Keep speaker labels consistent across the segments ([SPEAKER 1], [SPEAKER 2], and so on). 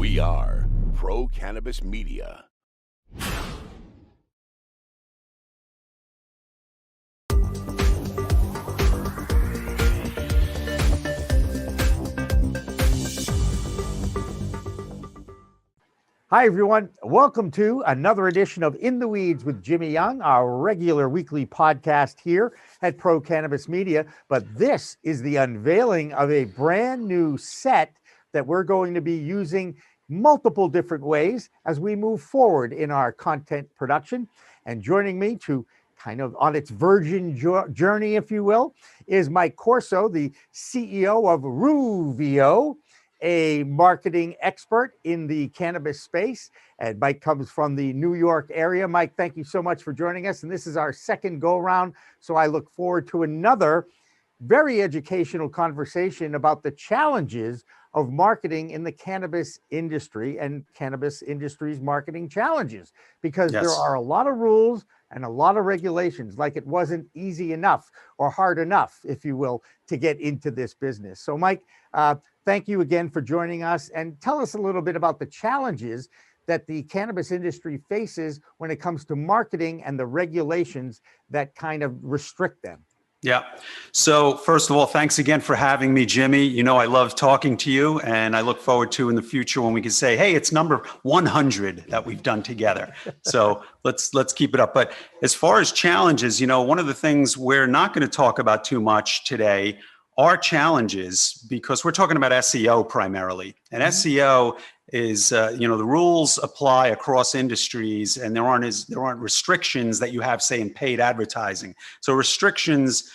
[SPEAKER 1] We are Pro Cannabis Media.
[SPEAKER 2] Hi, everyone. Welcome to another edition of In the Weeds with Jimmy Young, our regular weekly podcast here at Pro Cannabis Media. But this is the unveiling of a brand new set that we're going to be using multiple different ways as we move forward in our content production. And joining me to kind of on its virgin journey, if you will, is Mike Corso, the CEO of Ruvio, a marketing expert in the cannabis space. And Mike comes from the New York area. Mike, thank you so much for joining us. And this is our second go round. So I look forward to another very educational conversation about the challenges of marketing in the cannabis industry and cannabis industry's marketing challenges, because there are a lot of rules and a lot of regulations, like it wasn't easy enough or hard enough, if you will, to get into this business. So Mike, thank you again for joining us, and tell us a little bit about the challenges that the cannabis industry faces when it comes to marketing and the regulations that kind of restrict them.
[SPEAKER 3] Yeah. So first of all, thanks again for having me, Jimmy. You know, I love talking to you, and I look forward to in the future when we can say, hey, it's number 100 that we've done together. So let's keep it up. But as far as challenges, you know, one of the things we're not going to talk about too much today are challenges, because we're talking about SEO primarily. And SEO is, you know, the rules apply across industries, and there aren't restrictions that you have, say, in paid advertising. So restrictions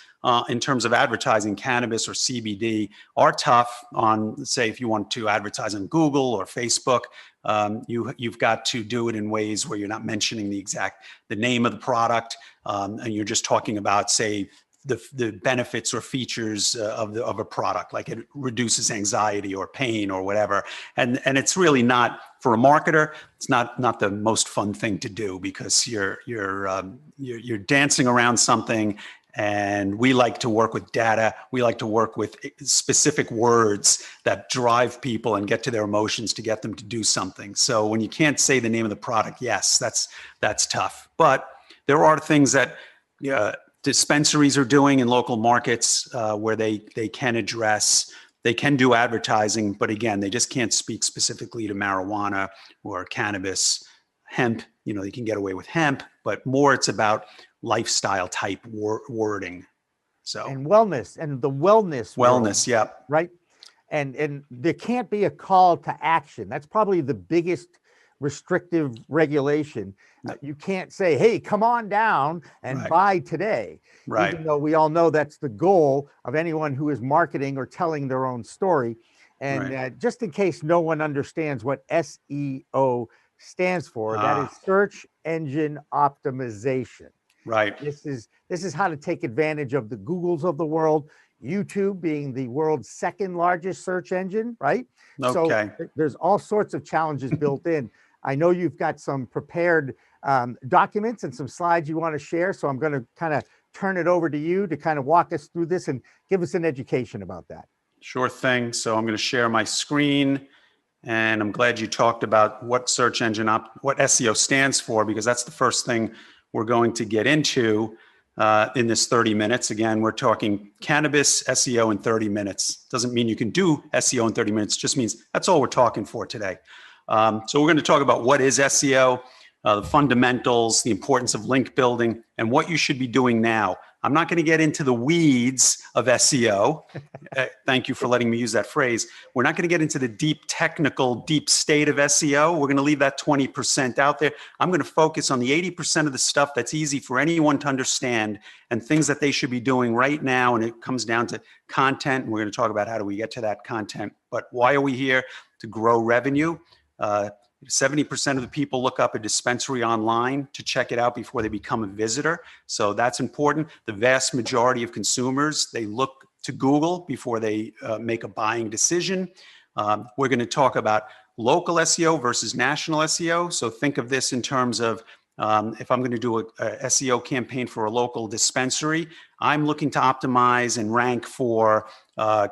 [SPEAKER 3] in terms of advertising cannabis or CBD are tough on, say, if you want to advertise on Google or Facebook, you've got to do it in ways where you're not mentioning the name of the product, and you're just talking about, say, the benefits or features of a product, like it reduces anxiety or pain or whatever. And it's really not, for a marketer, it's not the most fun thing to do, because you're dancing around something. And we like to work with data. We like to work with specific words that drive people and get to their emotions to get them to do something. So when you can't say the name of the product, yes, that's tough. But there are things that dispensaries are doing in local markets where they can do advertising, but again, they just can't speak specifically to marijuana or cannabis. Hemp, you know, they can get away with hemp, but more it's about lifestyle type wording. So
[SPEAKER 2] and wellness and the wellness world,
[SPEAKER 3] yeah,
[SPEAKER 2] right. And there can't be a call to action. That's probably the biggest restrictive regulation. You can't say, hey, come on down and buy today.
[SPEAKER 3] Right.
[SPEAKER 2] Even though we all know that's the goal of anyone who is marketing or telling their own story. And just in case no one understands what SEO stands for, that is search engine optimization.
[SPEAKER 3] Right.
[SPEAKER 2] This is how to take advantage of the Googles of the world, YouTube being the world's second largest search engine, right?
[SPEAKER 3] Okay.
[SPEAKER 2] So there's all sorts of challenges built in. I know you've got some prepared documents and some slides you want to share. So I'm going to kind of turn it over to you to kind of walk us through this and give us an education about that.
[SPEAKER 3] Sure thing. So I'm going to share my screen, and I'm glad you talked about what what SEO stands for, because that's the first thing we're going to get into in this 30 minutes. Again, we're talking cannabis SEO in 30 minutes. Doesn't mean you can do SEO in 30 minutes. Just means that's all we're talking for today. So we're going to talk about what is SEO, the fundamentals, the importance of link building, and what you should be doing now. I'm not going to get into the weeds of SEO. Thank you for letting me use that phrase. We're not going to get into the deep state of SEO. We're going to leave that 20% out there. I'm going to focus on the 80% of the stuff that's easy for anyone to understand and things that they should be doing right now. And it comes down to content. And we're going to talk about how do we get to that content. But why are we here? To grow revenue. 70% of the people look up a dispensary online to check it out before they become a visitor. So that's important. The vast majority of consumers, they look to Google before they make a buying decision. We're going to talk about local SEO versus national SEO. So think of this in terms of If I'm going to do a SEO campaign for a local dispensary, I'm looking to optimize and rank for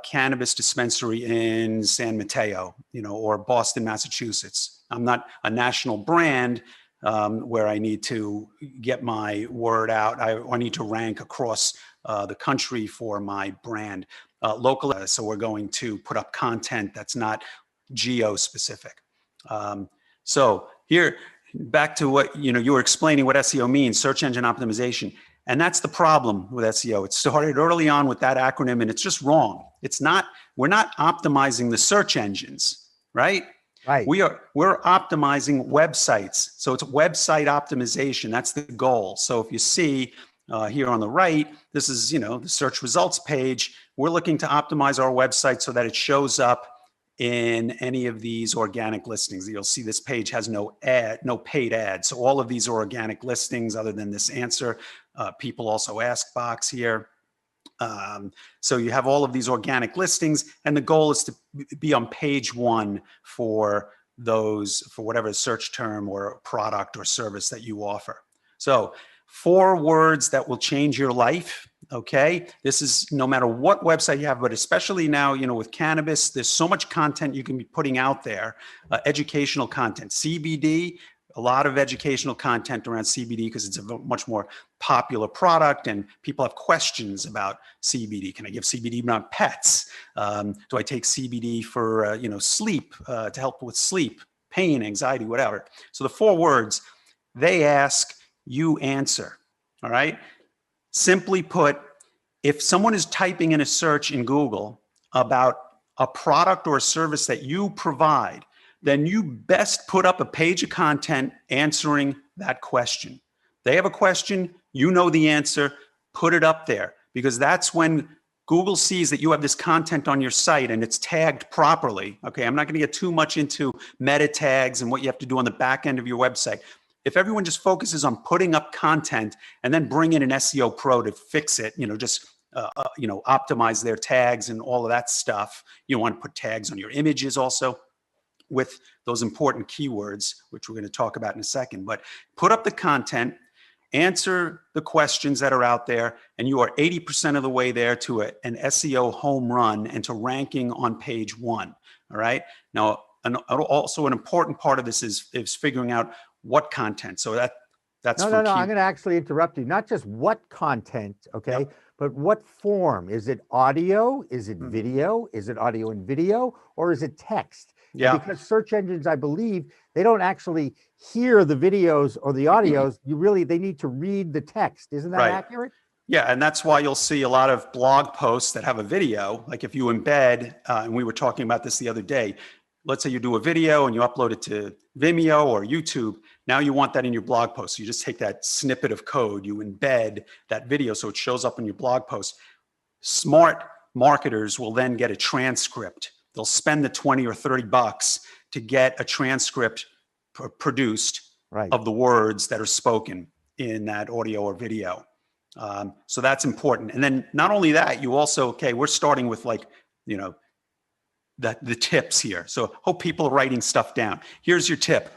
[SPEAKER 3] cannabis dispensary in San Mateo, or Boston, Massachusetts. I'm not a national brand where I need to get my word out. I need to rank across the country for my brand. Local, so we're going to put up content that's not geo specific. So here, back to what you were explaining what SEO means, search engine optimization. And that's the problem with SEO. It started early on with that acronym, and it's just wrong. We're not optimizing the search engines, right?
[SPEAKER 2] Right.
[SPEAKER 3] We're optimizing websites. So it's website optimization. That's the goal. So if you see here on the right, this is, the search results page. We're looking to optimize our website so that it shows up in any of these organic listings. You'll see this page has no paid ads. So all of these are organic listings other than this answer. People also ask box here. So you have all of these organic listings, and the goal is to be on page 1 for whatever search term or product or service that you offer. So 4 words that will change your life. Okay, this is no matter what website you have, but especially now, with cannabis, there's so much content you can be putting out there, educational content, CBD, a lot of educational content around CBD because it's a much more popular product and people have questions about CBD. Can I give CBD on pets? Do I take CBD for, sleep, to help with sleep, pain, anxiety, whatever. So the 4 words, they ask, you answer, all right? Simply put, if someone is typing in a search in Google about a product or a service that you provide, then you best put up a page of content answering that question. They have a question, you know the answer, put it up there, because that's when Google sees that you have this content on your site and it's tagged properly. Okay, I'm not going to get too much into meta tags and what you have to do on the back end of your website. If everyone just focuses on putting up content and then bring in an SEO pro to fix it, optimize their tags and all of that stuff. You want to put tags on your images also with those important keywords, which we're going to talk about in a second. But put up the content, answer the questions that are out there, and you are 80% of the way there to an SEO home run and to ranking on page 1. All right. Now, also an important part of this is figuring out what content. So that's
[SPEAKER 2] no. I'm going to actually interrupt you. Not just what content, okay, yep, but what form. Is it audio? Is it video? Is it audio and video? Or is it text?
[SPEAKER 3] Yeah.
[SPEAKER 2] And because search engines, I believe, they don't actually hear the videos or the audios. They need to read the text. Isn't that
[SPEAKER 3] right.
[SPEAKER 2] accurate?
[SPEAKER 3] Yeah, and that's why you'll see a lot of blog posts that have a video. Like if you embed, and we were talking about this the other day, let's say you do a video and you upload it to Vimeo or YouTube. Now you want that in your blog post. So you just take that snippet of code, you embed that video so it shows up in your blog post. Smart marketers will then get a transcript. They'll spend the 20 or 30 bucks to get a transcript produced of the words that are spoken in that audio or video. So that's important. And then not only that, you also, we're starting with the tips here. So hope people are writing stuff down. Here's your tip.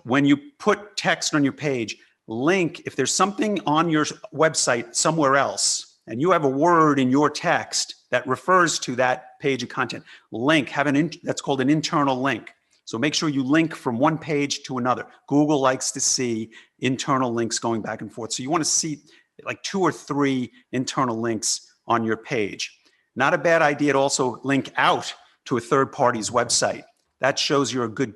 [SPEAKER 3] When you put text on your page, link, if there's something on your website somewhere else, and you have a word in your text that refers to that page of content, link, that's called an internal link. So make sure you link from one page to another. Google likes to see internal links going back and forth. So you want to see like 2 or 3 internal links on your page. Not a bad idea to also link out to a third party's website. That shows you're a good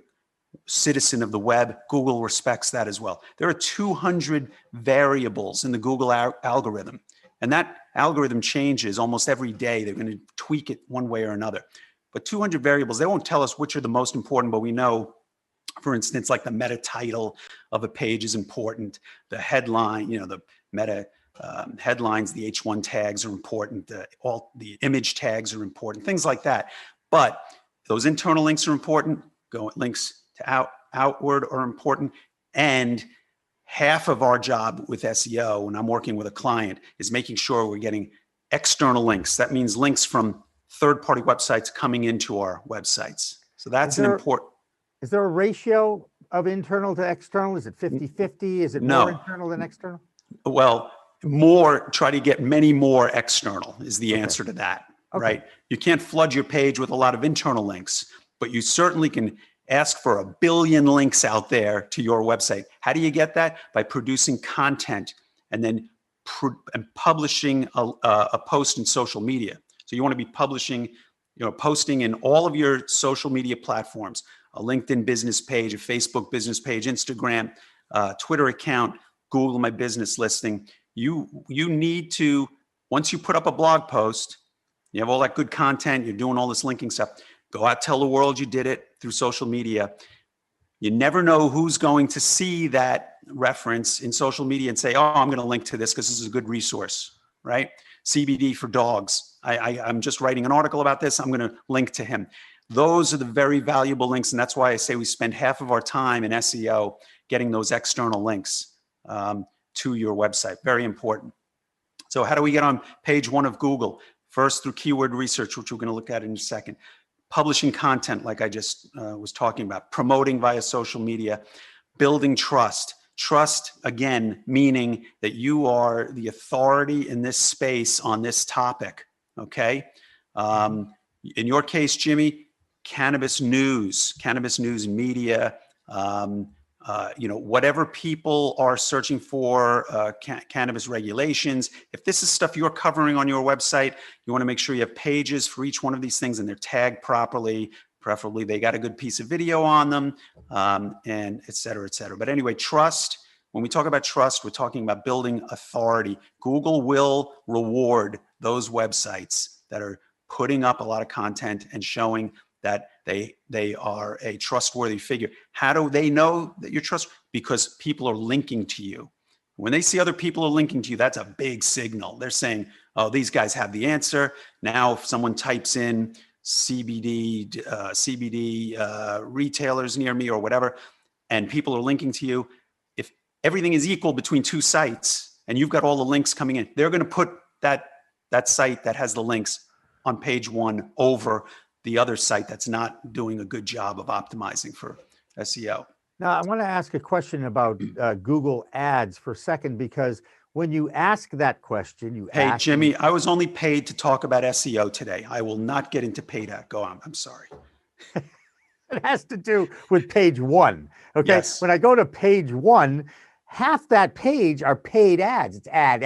[SPEAKER 3] citizen of the web. Google respects that as well. There are 200 variables in the Google algorithm, and that algorithm changes almost every day. They're going to tweak it one way or another. But 200 variables, they won't tell us which are the most important, but we know, for instance, like the meta title of a page is important. The headline, the meta headlines, the H1 tags are important. All the image tags are important, things like that. But those internal links are important. Links to outward are important. And half of our job with SEO, when I'm working with a client, is making sure we're getting external links. That means links from third-party websites coming into our websites. So that's important.
[SPEAKER 2] Is there a ratio of internal to external? Is it 50-50? Is it
[SPEAKER 3] No.
[SPEAKER 2] more internal than external?
[SPEAKER 3] Well, try to get many more external is the answer to that, right? You can't flood your page with a lot of internal links, but you certainly can ask for 1 billion links out there to your website. How do you get that? By producing content and then publishing a post in social media. So you want to be publishing, posting in all of your social media platforms, a LinkedIn business page, a Facebook business page, Instagram, Twitter account, Google My Business listing. You need to, once you put up a blog post, you have all that good content, you're doing all this linking stuff, go out, tell the world you did it through social media. You never know who's going to see that reference in social media and say, oh, I'm going to link to this because this is a good resource, right? CBD for dogs. I'm just writing an article about this. I'm going to link to him. Those are the very valuable links. And that's why I say we spend half of our time in SEO getting those external links to your website. Very important. So how do we get on page 1 of Google? First, through keyword research, which we're going to look at in a second. Publishing content, like I just was talking about. Promoting via social media. Building trust. Trust, again, meaning that you are the authority in this space on this topic, okay? In your case, Jimmy, cannabis news media, whatever people are searching for, cannabis regulations. If this is stuff you're covering on your website, you want to make sure you have pages for each one of these things and they're tagged properly. Preferably they got a good piece of video on them, and et cetera, et cetera. But anyway, trust. When we talk about trust, we're talking about building authority. Google will reward those websites that are putting up a lot of content and showing that they are a trustworthy figure. How do they know that you're trustworthy? Because people are linking to you. When they see other people are linking to you, that's a big signal. They're saying, oh, these guys have the answer. Now, if someone types in CBD retailers near me or whatever, and people are linking to you, if everything is equal between two sites and you've got all the links coming in, they're going to put that site that has the links on page 1 over the other site that's not doing a good job of optimizing for SEO.
[SPEAKER 2] Now, I want to ask a question about Google Ads for a second, because when you ask that question,
[SPEAKER 3] Hey, Jimmy, I was only paid to talk about SEO today. I will not get into paid ad. Go on. I'm sorry.
[SPEAKER 2] It has to do with page 1. Okay.
[SPEAKER 3] Yes.
[SPEAKER 2] When I go to page 1, half that page are paid ads. It's ad.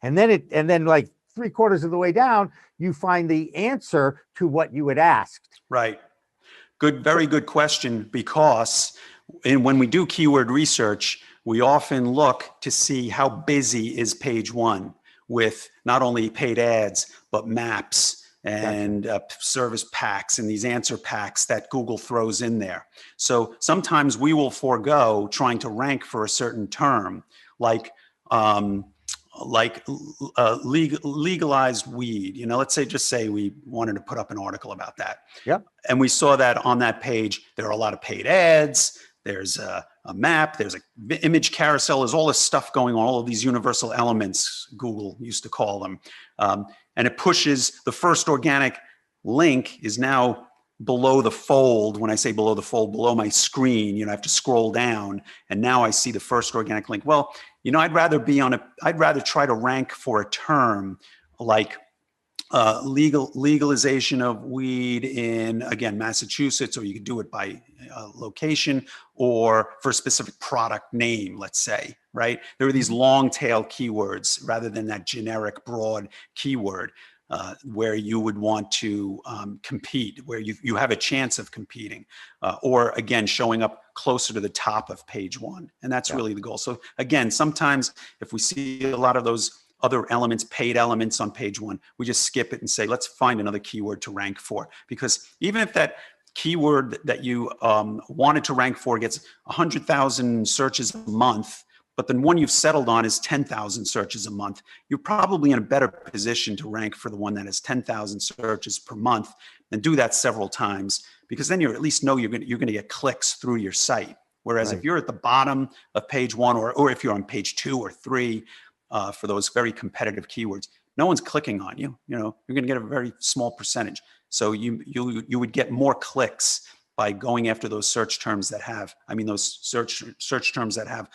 [SPEAKER 2] And then like 3/4 of the way down, you find the answer to what you had asked.
[SPEAKER 3] Right. Good, very good question, because when we do keyword research, we often look to see how busy is page 1 with not only paid ads, but maps and service packs and these answer packs that Google throws in there. So sometimes we will forego trying to rank for a certain term, like legalized weed. Let's say we wanted to put up an article about that.
[SPEAKER 2] Yep.
[SPEAKER 3] And we saw that on that page, there are a lot of paid ads. There's a map, there's an image carousel, there's all this stuff going on, all of these universal elements, Google used to call them. And it pushes the first organic link is now below the fold. When I say below the fold, below my screen, I have to scroll down, and now I see the first organic link. Well, I'd rather try to rank for a term like legalization of weed in, again, Massachusetts, or you could do it by location or for a specific product name, let's say, right? There are these long tail keywords rather than that generic broad keyword where you would want to compete, where you have a chance of competing, or again, showing up closer to the top of page 1. And that's really the goal. So again, sometimes if we see a lot of those other elements, paid elements on page 1, we just skip it and say, let's find another keyword to rank for. Because even if that keyword that you wanted to rank for gets 100,000 searches a month, but then one you've settled on is 10,000 searches a month, you're probably in a better position to rank for the one that has 10,000 searches per month, and do that several times, because then you at least know you're going to get clicks through your site. Whereas if you're at the bottom of page 1, or if you're on page 2 or 3, for those very competitive keywords, no one's clicking on you. You're going to get a very small percentage. So you would get more clicks by going after those search terms that have, those search terms that have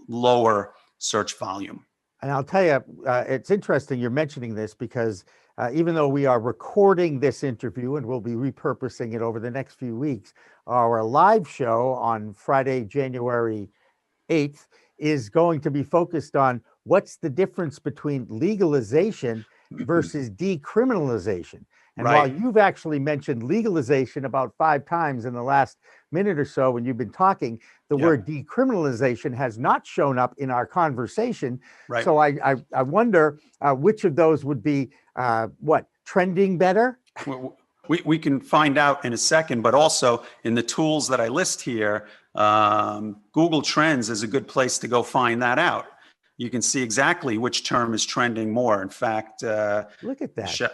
[SPEAKER 3] lower search volume.
[SPEAKER 2] And I'll tell you, it's interesting you're mentioning this because even though we are recording this interview and we'll be repurposing it over the next few weeks, our live show on Friday, January 8th is going to be focused on what's the difference between legalization versus decriminalization. And while you've actually mentioned legalization about 5 times in the last minute or so when you've been talking, the word decriminalization has not shown up in our conversation.
[SPEAKER 3] Right.
[SPEAKER 2] So I wonder which of those would be trending better?
[SPEAKER 3] We can find out in a second, but also in the tools that I list here, Google Trends is a good place to go find that out. You can see exactly which term is trending more. In fact,
[SPEAKER 2] look at that.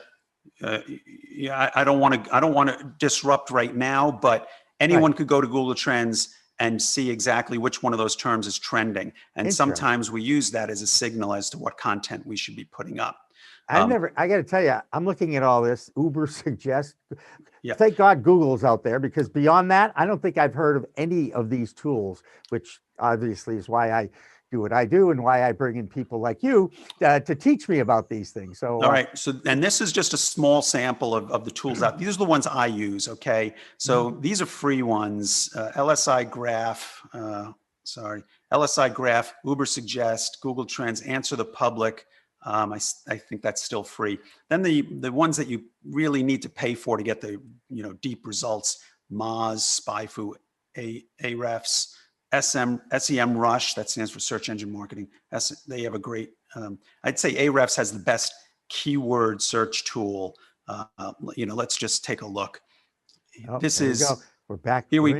[SPEAKER 3] I don't want to disrupt right now, but anyone could go to Google Trends and see exactly which one of those terms is trending. And sometimes we use that as a signal as to what content we should be putting up.
[SPEAKER 2] I got to tell you, I'm looking at all this Uber suggest. Thank God Google's out there, because beyond that, I don't think I've heard of any of these tools, which obviously is why I do what I do and why I bring in people like you to teach me about these things. So,
[SPEAKER 3] all right. So, and this is just a small sample of the tools out. These are the ones I use. Okay. So these are free ones, LSI Graph, LSI Graph, Uber Suggest, Google Trends, Answer the Public. I think that's still free. Then the ones that you really need to pay for to get the deep results: Moz, SpyFu, Ahrefs, SEM Rush, that stands for Search Engine Marketing. They have a great. I'd say Ahrefs has the best keyword search tool. Let's just take a look. This is.
[SPEAKER 2] We're back.
[SPEAKER 3] Here we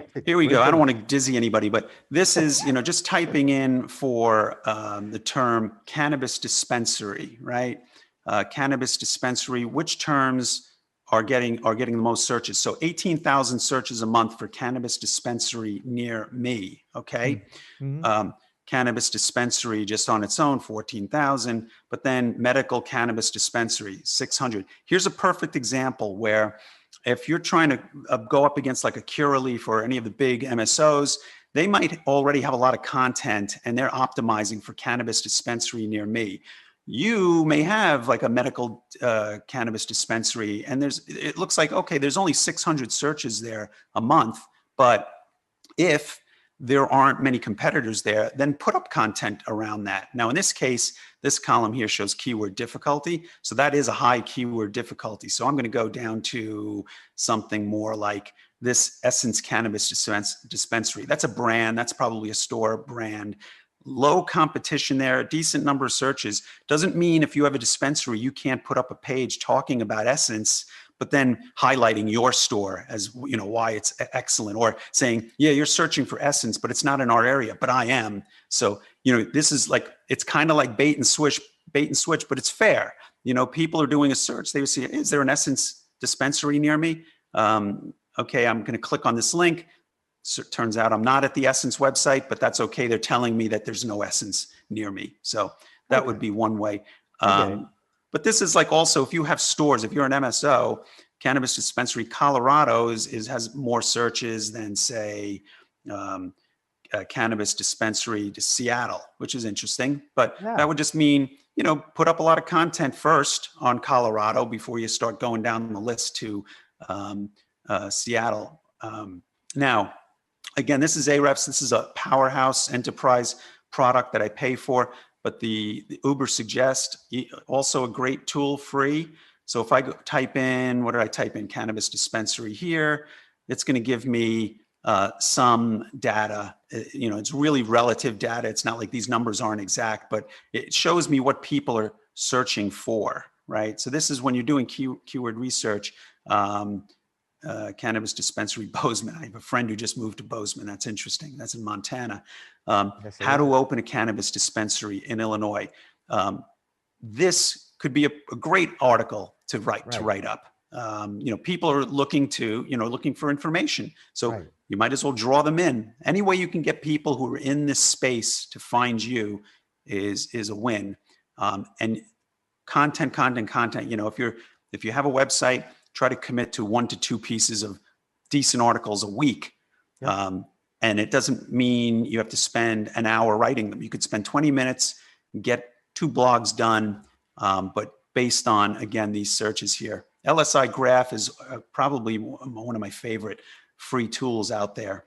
[SPEAKER 3] go. I don't want to dizzy anybody, but this is, just typing in for the term cannabis dispensary, right? Cannabis dispensary, which terms are getting the most searches? So 18,000 searches a month for cannabis dispensary near me, okay? Cannabis dispensary just on its own, 14,000, but then medical cannabis dispensary, 600. Here's a perfect example where if you're trying to go up against like a Curaleaf or any of the big MSOs, they might already have a lot of content and they're optimizing for cannabis dispensary near me. You may have like a medical cannabis dispensary, and it looks like, okay, there's only 600 searches there a month, but if there aren't many competitors there, then put up content around that. Now, in this case, this column here shows keyword difficulty. So that is a high keyword difficulty. So I'm going to go down to something more like this Essence Cannabis Dispensary. That's a brand. That's probably a store brand. Low competition there, a decent number of searches. Doesn't mean if you have a dispensary, you can't put up a page talking about Essence, but then highlighting your store as why it's excellent, or saying, yeah, you're searching for Essence, but it's not in our area, but I am. So, this is like, it's kind of like bait and switch, but it's fair. People are doing a search. They would see, is there an Essence dispensary near me? Okay, I'm going to click on this link. So it turns out I'm not at the Essence website, but that's okay. They're telling me that there's no Essence near me. So that would be one way. But this is like also, if you have stores, if you're an MSO, Cannabis Dispensary Colorado has more searches than, say, Cannabis Dispensary to Seattle, which is interesting. But that would just mean, put up a lot of content first on Colorado before you start going down the list to Seattle. Now, again, this is Ahrefs. This is a powerhouse enterprise product that I pay for. But the Uber Suggest, also a great tool, free. So if I type in, what did I type in? Cannabis dispensary here. It's going to give me some data. It's really relative data. It's not like these numbers aren't exact, but it shows me what people are searching for, right? So this is when you're doing keyword research. Cannabis dispensary, Bozeman. I have a friend who just moved to Bozeman. That's interesting. That's in Montana. How to open a cannabis dispensary in Illinois. This could be a great article to write up. People are looking for information. So you might as well draw them in. Any way you can get people who are in this space to find you is a win. And content. If you have a website, try to commit to 1 to 2 pieces of decent articles a week.
[SPEAKER 2] Yep.
[SPEAKER 3] And it doesn't mean you have to spend an hour writing them. You could spend 20 minutes, get 2 blogs done, but based on, again, these searches here. LSI Graph is probably one of my favorite free tools out there.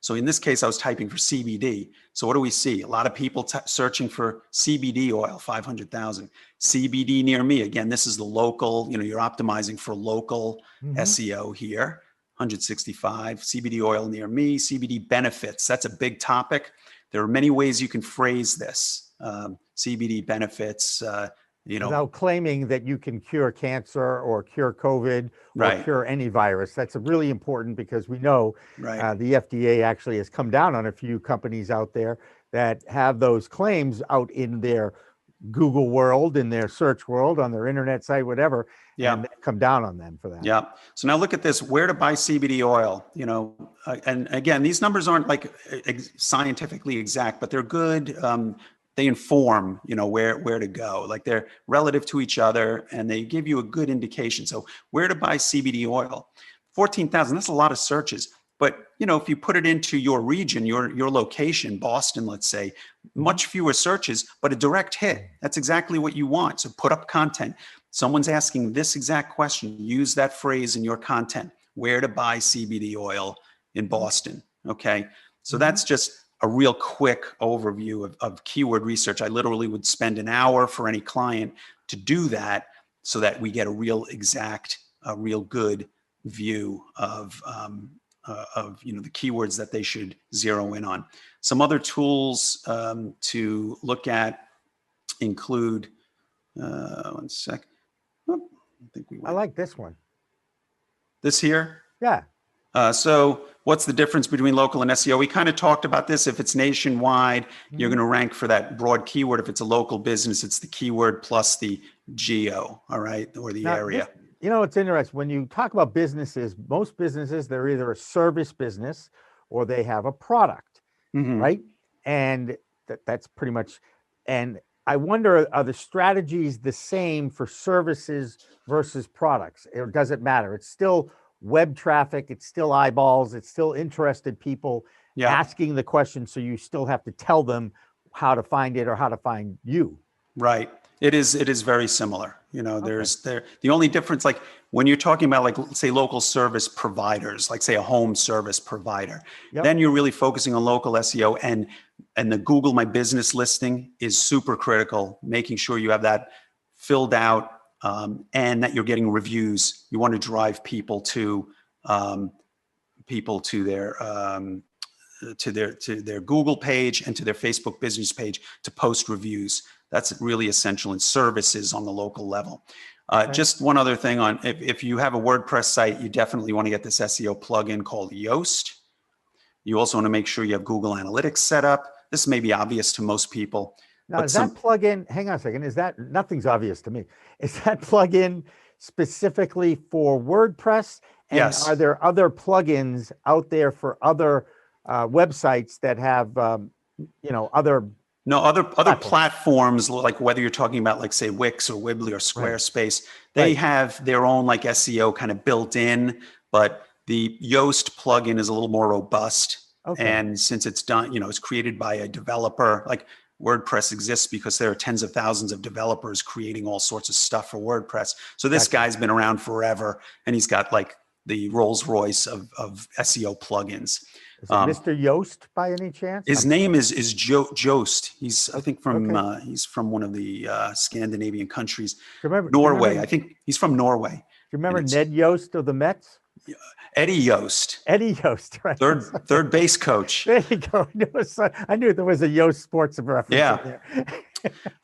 [SPEAKER 3] So in this case, I was typing for CBD. So what do we see? A lot of people searching for CBD oil, 500,000. CBD near me. Again, this is the local, you're optimizing for local SEO here. 165, CBD oil near me, CBD benefits. That's a big topic. There are many ways you can phrase this. CBD benefits,
[SPEAKER 2] without claiming that you can cure cancer or cure COVID or cure any virus. That's really important because we know the FDA actually has come down on a few companies out there that have those claims out in their Google world, in their search world, on their internet site, whatever, and they come down on them for that.
[SPEAKER 3] Yeah. So now look at this, where to buy CBD oil, and again, these numbers aren't like scientifically exact, but they're good. They inform, where to go, like they're relative to each other and they give you a good indication. So where to buy CBD oil, 14,000, that's a lot of searches. But, if you put it into your region, your location, Boston, let's say, much fewer searches, but a direct hit. That's exactly what you want. So put up content. Someone's asking this exact question. Use that phrase in your content. Where to buy CBD oil in Boston. Okay. So that's just a real quick overview of keyword research. I literally would spend an hour for any client to do that so that we get a real exact, a real good view of the keywords that they should zero in on. Some other tools to look at include, one sec. Oh,
[SPEAKER 2] I like this one.
[SPEAKER 3] This here?
[SPEAKER 2] Yeah.
[SPEAKER 3] So what's the difference between local and SEO? We kind of talked about this. If it's nationwide, you're going to rank for that broad keyword. If it's a local business, it's the keyword plus the geo, all right, or the area.
[SPEAKER 2] It's interesting. When you talk about businesses, most businesses, they're either a service business or they have a product, right? And that's pretty much, and I wonder, are the strategies the same for services versus products? Or does it matter? It's still web traffic, it's still eyeballs, it's still interested people asking the question. So you still have to tell them how to find it or how to find you.
[SPEAKER 3] Right. It is very similar. The only difference, like when you're talking about, like, say, local service providers, like say a home service provider, then you're really focusing on local SEO, and the Google My Business listing is super critical, making sure you have that filled out and that you're getting reviews. You want to drive people to their Google page and to their Facebook business page to post reviews. That's really essential in services on the local level. Just one other thing on, if you have a WordPress site, you definitely want to get this SEO plugin called Yoast. You also want to make sure you have Google Analytics set up. This may be obvious to most people.
[SPEAKER 2] Now, is that plugin, hang on a second, nothing's obvious to me. Is that plugin specifically for WordPress? And
[SPEAKER 3] yes.
[SPEAKER 2] Are there other plugins out there for other websites that have, other?
[SPEAKER 3] No, other platforms, like whether you're talking about, like, say, Wix or Weebly or Squarespace, they have their own, like, SEO kind of built in, but the Yoast plugin is a little more robust. And since it's done, it's created by a developer, like WordPress exists because there are tens of thousands of developers creating all sorts of stuff for WordPress. So this guy's been around forever, and he's got like the Rolls Royce of SEO plugins.
[SPEAKER 2] Is it Mr. Yoast by any chance?
[SPEAKER 3] His name is Joost. He's, I think, he's from one of the Scandinavian countries. Norway. I think he's from Norway. Do
[SPEAKER 2] you remember Ned Yost of the Mets?
[SPEAKER 3] Eddie Yost.
[SPEAKER 2] Eddie Yost, right?
[SPEAKER 3] Third base coach.
[SPEAKER 2] There you go. I knew there was a Yoast Sports reference in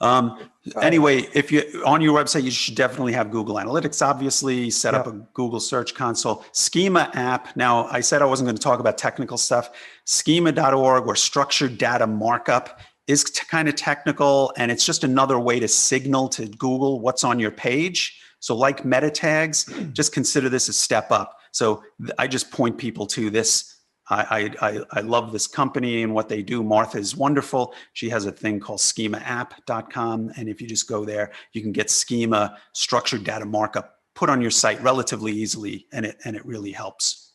[SPEAKER 2] there.
[SPEAKER 3] Anyway, if you on your website, you should definitely have Google Analytics, obviously, set up a Google Search Console. Schema app. Now, I said I wasn't going to talk about technical stuff. Schema.org, or structured data markup, is kind of technical, and it's just another way to signal to Google what's on your page. So like meta tags, just consider this a step up. So I just point people to this. I love this company and what they do. Martha is wonderful. She has a thing called schemaapp.com. And if you just go there, you can get schema structured data markup put on your site relatively easily, and it really helps.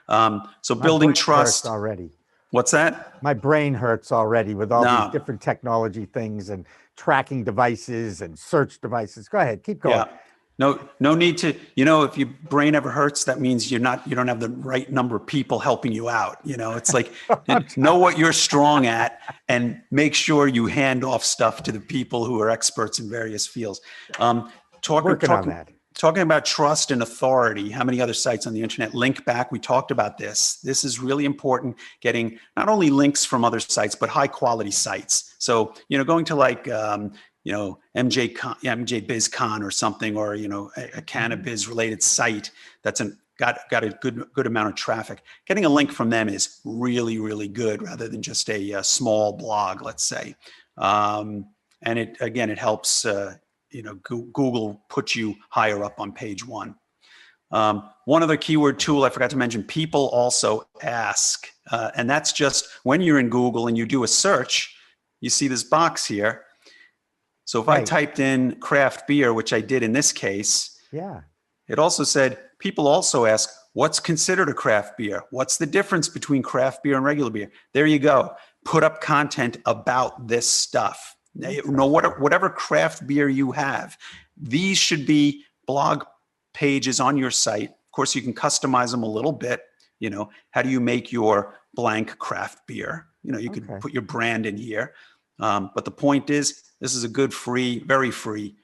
[SPEAKER 3] So
[SPEAKER 2] My
[SPEAKER 3] building
[SPEAKER 2] brain
[SPEAKER 3] trust.
[SPEAKER 2] hurts already.
[SPEAKER 3] What's that?
[SPEAKER 2] My brain hurts already with all
[SPEAKER 3] No.
[SPEAKER 2] these different technology things and tracking devices and search devices. Go ahead, keep going.
[SPEAKER 3] Yeah. No need to, if your brain ever hurts, that means you don't have the right number of people helping you out. It's like, know what you're strong at and make sure you hand off stuff to the people who are experts in various fields.
[SPEAKER 2] Working on that.
[SPEAKER 3] Talking about trust and authority, how many other sites on the internet link back? We talked about this. This is really important, getting not only links from other sites, but high quality sites. So, going to like, MJ BizCon or something, or, a Cannabis related site that's got a good amount of traffic. Getting a link from them is really, really good rather than just a small blog, let's say. And it helps, Google put you higher up on page one. One other keyword tool I forgot to mention, people also ask. And that's just when you're in Google and you do a search, you see this box here. So if I typed in craft beer, which I did in this case, it also said, people also ask, what's considered a craft beer? What's the difference between craft beer and regular beer? There you go. Put up content about this stuff. Whatever craft beer you have, these should be blog pages on your site. Of course, you can customize them a little bit. How do you make your blank craft beer? You could put your brand in here. But the point is, this is a good, very free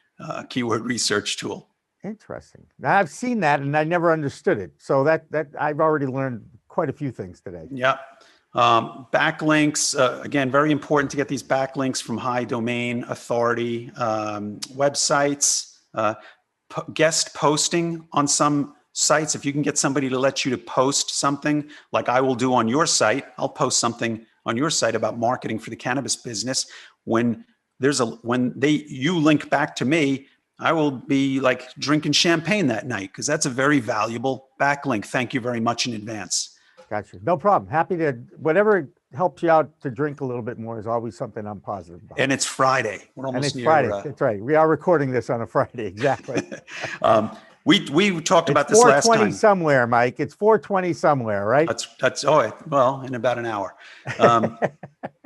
[SPEAKER 3] keyword research tool.
[SPEAKER 2] Interesting. Now, I've seen that and I never understood it. So that I've already learned quite a few things today.
[SPEAKER 3] Yeah. Backlinks, again, very important to get these backlinks from high domain authority websites. Guest posting on some sites. If you can get somebody to let you to post something like I will do on your site, I'll post something on your site about marketing for the cannabis business. When you link back to me, I will be like drinking champagne that night because that's a very valuable backlink. Thank you very much in advance.
[SPEAKER 2] Gotcha. No problem. Happy to, whatever helps you out to drink a little bit more is always something I'm positive about.
[SPEAKER 3] And it's Friday. We're almost
[SPEAKER 2] near Friday. That's right. We are recording this on a Friday. Exactly.
[SPEAKER 3] We talked about this last time.
[SPEAKER 2] 4:20 somewhere, Mike. It's 4:20 somewhere, right?
[SPEAKER 3] In about an hour.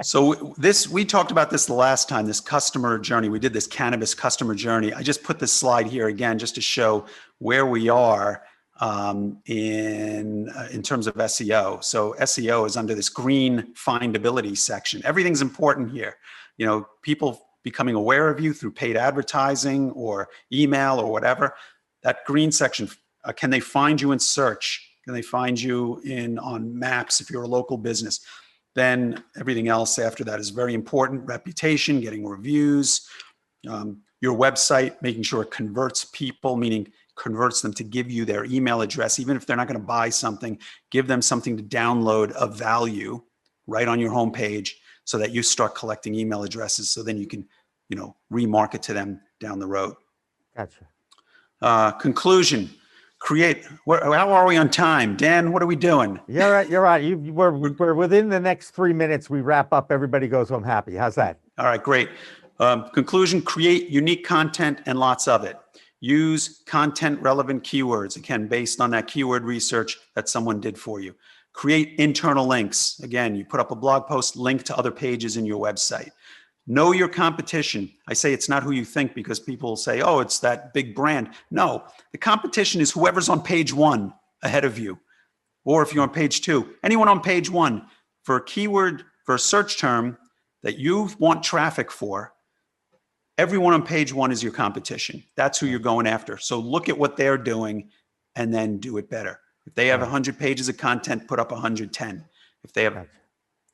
[SPEAKER 3] So we talked about this the last time, this customer journey. We did this cannabis customer journey. I just put this slide here again, just to show where we are in terms of SEO. So SEO is under this green findability section. Everything's important here. People becoming aware of you through paid advertising or email or whatever. That green section, can they find you in search? Can they find you on maps if you're a local business? Then everything else after that is very important. Reputation, getting reviews, your website, making sure it converts people, meaning converts them to give you their email address. Even if they're not going to buy something, give them something to download of value right on your homepage so that you start collecting email addresses. So then you can, remarket to them down the road.
[SPEAKER 2] Gotcha.
[SPEAKER 3] Conclusion. How are we on time? Dan, what are we doing?
[SPEAKER 2] You're right. We're within the next 3 minutes. We wrap up. Everybody goes home happy. How's that?
[SPEAKER 3] All right, great. Conclusion, create unique content and lots of it. Use content relevant keywords, again, based on that keyword research that someone did for you. Create internal links. Again, you put up a blog post, link to other pages in your website. Know your competition. I say it's not who you think because people say, oh, it's that big brand. No, the competition is whoever's on page one ahead of you. Or if you're on page two, anyone on page one for a keyword, for a search term that you want traffic for, everyone on page one is your competition. That's who you're going after. So look at what they're doing and then do it better. If they have 100 pages of content, put up 110. If they have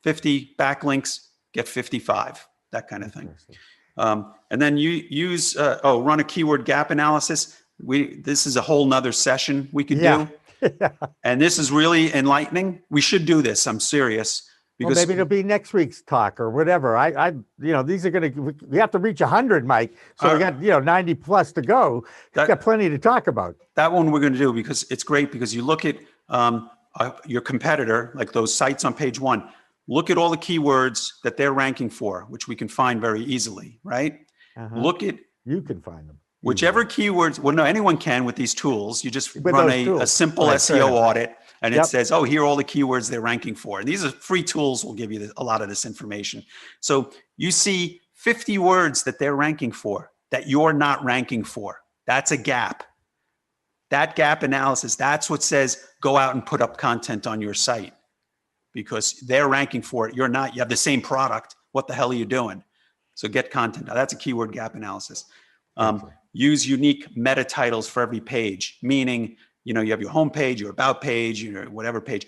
[SPEAKER 3] 50 backlinks, get 55. That kind of thing. And then you use, run a keyword gap analysis. This is a whole nother session we could do. And this is really enlightening. We should do this. I'm serious. Because
[SPEAKER 2] maybe it'll be next week's talk or whatever. These are we have to reach 100, Mike. So we got, 90 plus to go. We've got plenty to talk about.
[SPEAKER 3] That one we're going to do because it's great because you look at your competitor, like those sites on page one. Look at all the keywords that they're ranking for, which we can find very easily, right?
[SPEAKER 2] You can find them.
[SPEAKER 3] Whichever keywords, well, no, anyone can with these tools. You just
[SPEAKER 2] With
[SPEAKER 3] run
[SPEAKER 2] those tools.
[SPEAKER 3] a simple
[SPEAKER 2] Right, fair
[SPEAKER 3] SEO
[SPEAKER 2] enough.
[SPEAKER 3] audit, and it
[SPEAKER 2] Yep.
[SPEAKER 3] says, oh, here are all the keywords they're ranking for. And these are free tools will give you a lot of this information. So you see 50 words that they're ranking for that you're not ranking for. That's a gap. That gap analysis, that's what says go out and put up content on your site because they're ranking for it. You're not. You have the same product. What the hell are you doing? So get content. Now, that's a keyword gap analysis. Use unique meta titles for every page, meaning, you have your home page, your about page, your whatever page.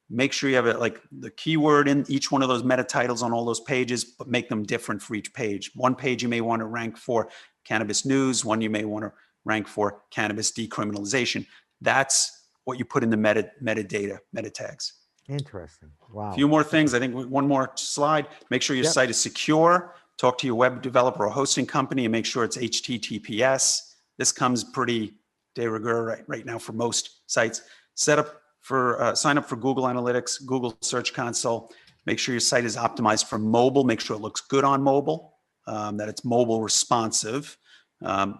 [SPEAKER 3] Make sure you have like the keyword in each one of those meta titles on all those pages, but make them different for each page. One page you may want to rank for cannabis news. One you may want to rank for cannabis decriminalization. That's what you put in the metadata, meta tags.
[SPEAKER 2] Interesting. Wow.
[SPEAKER 3] A few more things. I think one more slide. Make sure your site is secure. Talk to your web developer or hosting company and make sure it's HTTPS. This comes pretty de rigueur right now for most sites. Sign up for Google Analytics, Google Search Console. Make sure your site is optimized for mobile. Make sure it looks good on mobile, that it's mobile responsive. A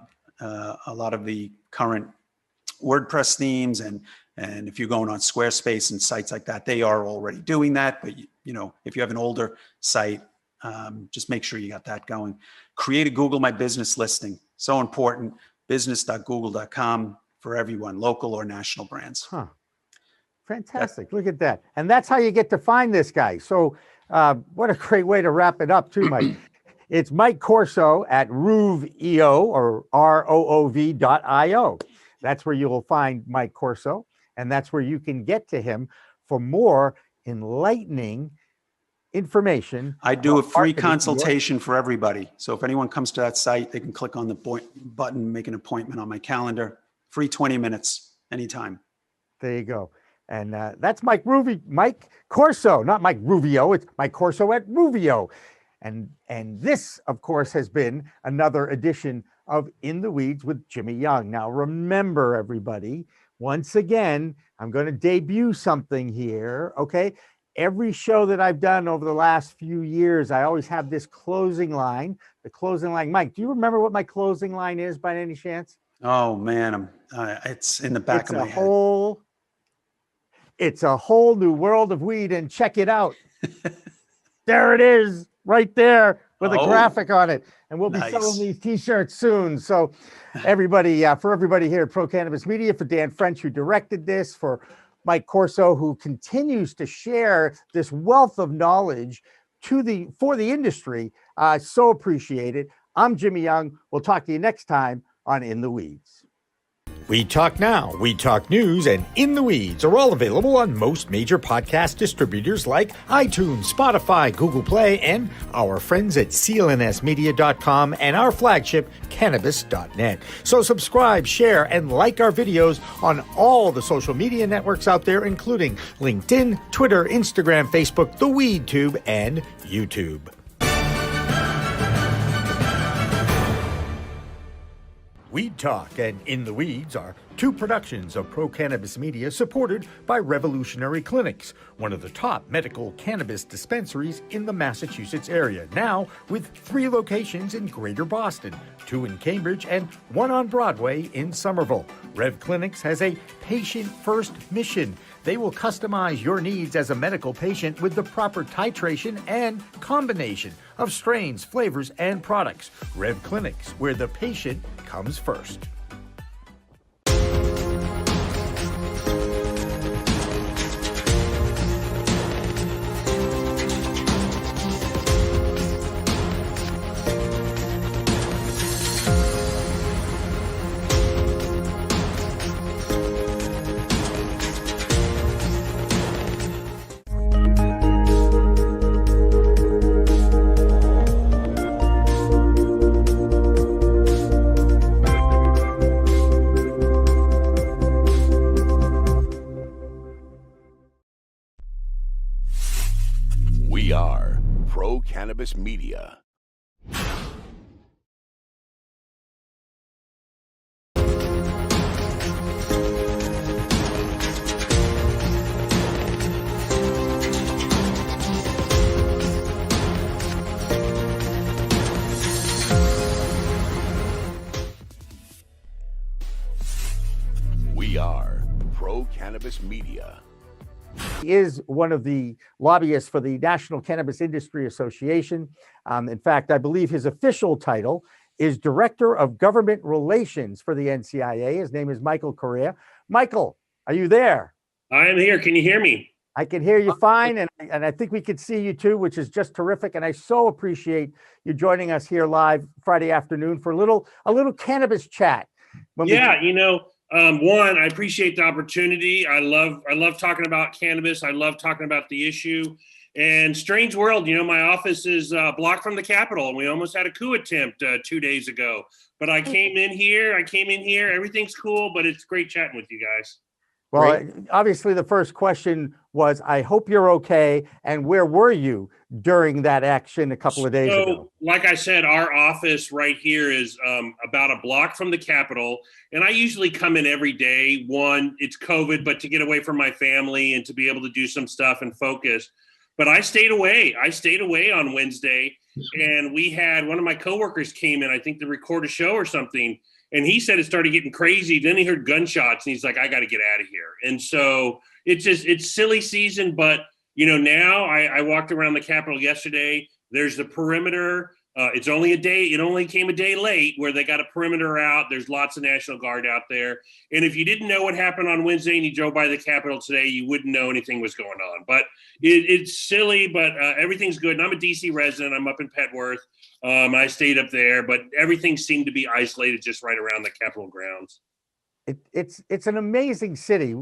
[SPEAKER 3] lot of the current WordPress themes and if you're going on Squarespace and sites like that, they are already doing that. But if you have an older site, just make sure you got that going. Create a Google My Business listing. So important. Business.google.com for everyone, local or national brands.
[SPEAKER 2] Huh. Fantastic. Look at that. And that's how you get to find this guy. So what a great way to wrap it up too, Mike. It's Mike Corso at roov.io or roov.io. That's where you'll find Mike Corso. And that's where you can get to him for more enlightening information.
[SPEAKER 3] I do a free consultation for everybody. So if anyone comes to that site, they can click on the button, make an appointment on my calendar. Free 20 minutes, anytime.
[SPEAKER 2] There you go. And that's Mike Corso, not Mike Ruvio. It's Mike Corso at Ruvio. And this, of course, has been another edition of In the Weeds with Jimmy Young. Now, remember, everybody, once again, I'm going to debut something here, okay? Every show that I've done over the last few years, I always have this closing line. The closing line. Mike, do you remember what my closing line is by any chance?
[SPEAKER 3] Oh, man. It's in the back of my head.
[SPEAKER 2] It's a whole new world of weed, and check it out. There it is, right there with a graphic on it. And we'll be selling these T-shirts soon. So everybody, for everybody here at Pro Cannabis Media, for Dan French, who directed this, for Mike Corso, who continues to share this wealth of knowledge for the industry. So appreciate it. I'm Jimmy Young. We'll talk to you next time on In the Weeds. We Talk Now, We Talk News, and In the Weeds are all available on most major podcast distributors like iTunes, Spotify, Google Play, and our friends at clnsmedia.com and our flagship, cannabis.net. So subscribe, share, and like our videos on all the social media networks out there, including LinkedIn, Twitter, Instagram, Facebook, the WeedTube, and YouTube. Weed Talk and In the Weeds are two productions of Pro Cannabis Media supported by Revolutionary Clinics, one of the top medical cannabis dispensaries in the Massachusetts area, now with 3 locations in Greater Boston, 2 in Cambridge and 1 on Broadway in Somerville. Rev Clinics has a patient-first mission. They will customize your needs as a medical patient with the proper titration and combination of strains, flavors, and products. Rev Clinics, where the patient comes first.
[SPEAKER 1] We are Pro Cannabis Media. are Pro Cannabis Media.
[SPEAKER 2] He is one of the lobbyists for the National Cannabis Industry Association. In fact, I believe his official title is Director of Government Relations for the NCIA. His name is Michael Correa. Michael, are you there?
[SPEAKER 4] I am here. Can you hear me?
[SPEAKER 2] I can hear you fine, and I think we could see you too, which is just terrific. And I so appreciate you joining us here live Friday afternoon for a little cannabis chat.
[SPEAKER 4] One, I appreciate the opportunity. I love talking about cannabis. I love talking about the issue. And strange world, my office is blocked from the Capitol, and we almost had a coup attempt 2 days ago. But I came in here. Everything's cool, but it's great chatting with you guys.
[SPEAKER 2] Well, obviously, the first question was, I hope you're okay. And where were you during that action a couple of days ago?
[SPEAKER 4] Like I said, our office right here is about a block from the Capitol. And I usually come in every day. One, it's COVID, but to get away from my family and to be able to do some stuff and focus. But I stayed away. On Wednesday. And we had one of my coworkers came in, I think to record a show or something. And he said it started getting crazy. Then he heard gunshots and he's like, I got to get out of here. And so it's silly season. But, now I walked around the Capitol yesterday. There's the perimeter. It's only a day. It only came a day late where they got a perimeter out. There's lots of National Guard out there. And if you didn't know what happened on Wednesday and you drove by the Capitol today, you wouldn't know anything was going on. But it's silly, but everything's good. And I'm a DC resident. I'm up in Petworth. I stayed up there, but everything seemed to be isolated just right around the Capitol grounds.
[SPEAKER 2] It's an amazing city.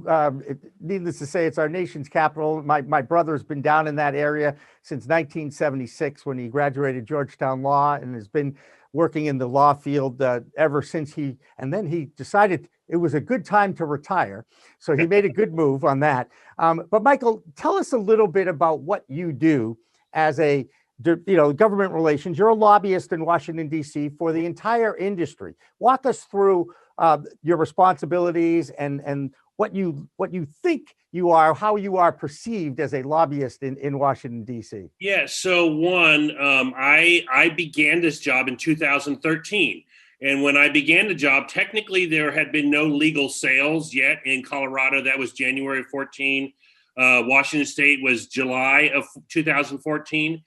[SPEAKER 2] Needless to say, it's our nation's capital. My brother's been down in that area since 1976 when he graduated Georgetown Law and has been working in the law field ever since and then he decided it was a good time to retire. So he made a good move on that. But Michael, tell us a little bit about what you do as government relations. You're a lobbyist in Washington, D.C. for the entire industry. Walk us through your responsibilities and what you think you are, how you are perceived as a lobbyist in Washington, D.C.
[SPEAKER 4] Yeah. So one, I began this job in 2013. And when I began the job, technically there had been no legal sales yet in Colorado. That was January of 14. Washington State was July of 2014.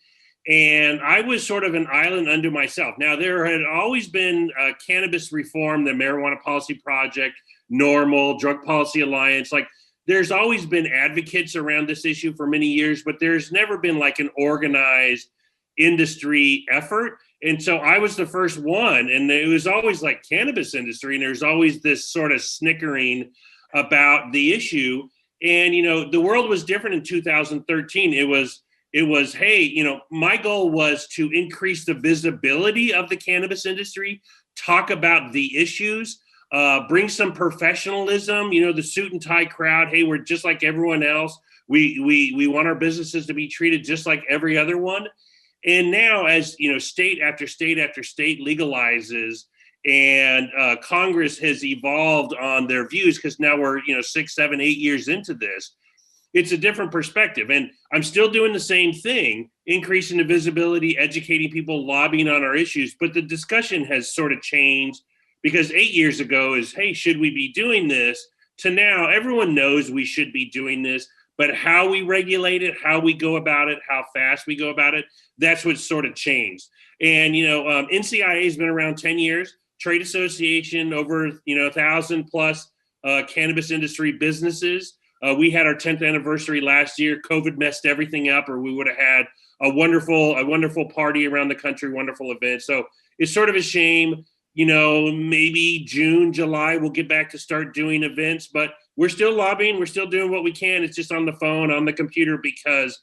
[SPEAKER 4] And I was sort of an island unto myself. Now, there had always been cannabis reform, the Marijuana Policy Project, NORML, Drug Policy Alliance. Like, there's always been advocates around this issue for many years, but there's never been like an organized industry effort. And so I was the first one. And it was always like cannabis industry. And there's always this sort of snickering about the issue. And, the world was different in 2013. It was, hey, my goal was to increase the visibility of the cannabis industry, talk about the issues, bring some professionalism, the suit and tie crowd. Hey, we're just like everyone else. We want our businesses to be treated just like every other one. And now as, state after state after state legalizes and Congress has evolved on their views because now we're, 6, 7, 8 years into this. It's a different perspective. And I'm still doing the same thing, increasing the visibility, educating people, lobbying on our issues. But the discussion has sort of changed because 8 years ago is, hey, should we be doing this? To now, everyone knows we should be doing this. But how we regulate it, how we go about it, how fast we go about it, that's what's sort of changed. And, NCIA has been around 10 years, trade association, over, 1,000 plus cannabis industry businesses. We had our 10th anniversary last year. COVID messed everything up, or we would have had a wonderful party around the country, wonderful event. So it's sort of a shame, maybe June, July, we'll get back to start doing events, but we're still lobbying. We're still doing what we can. It's just on the phone, on the computer, because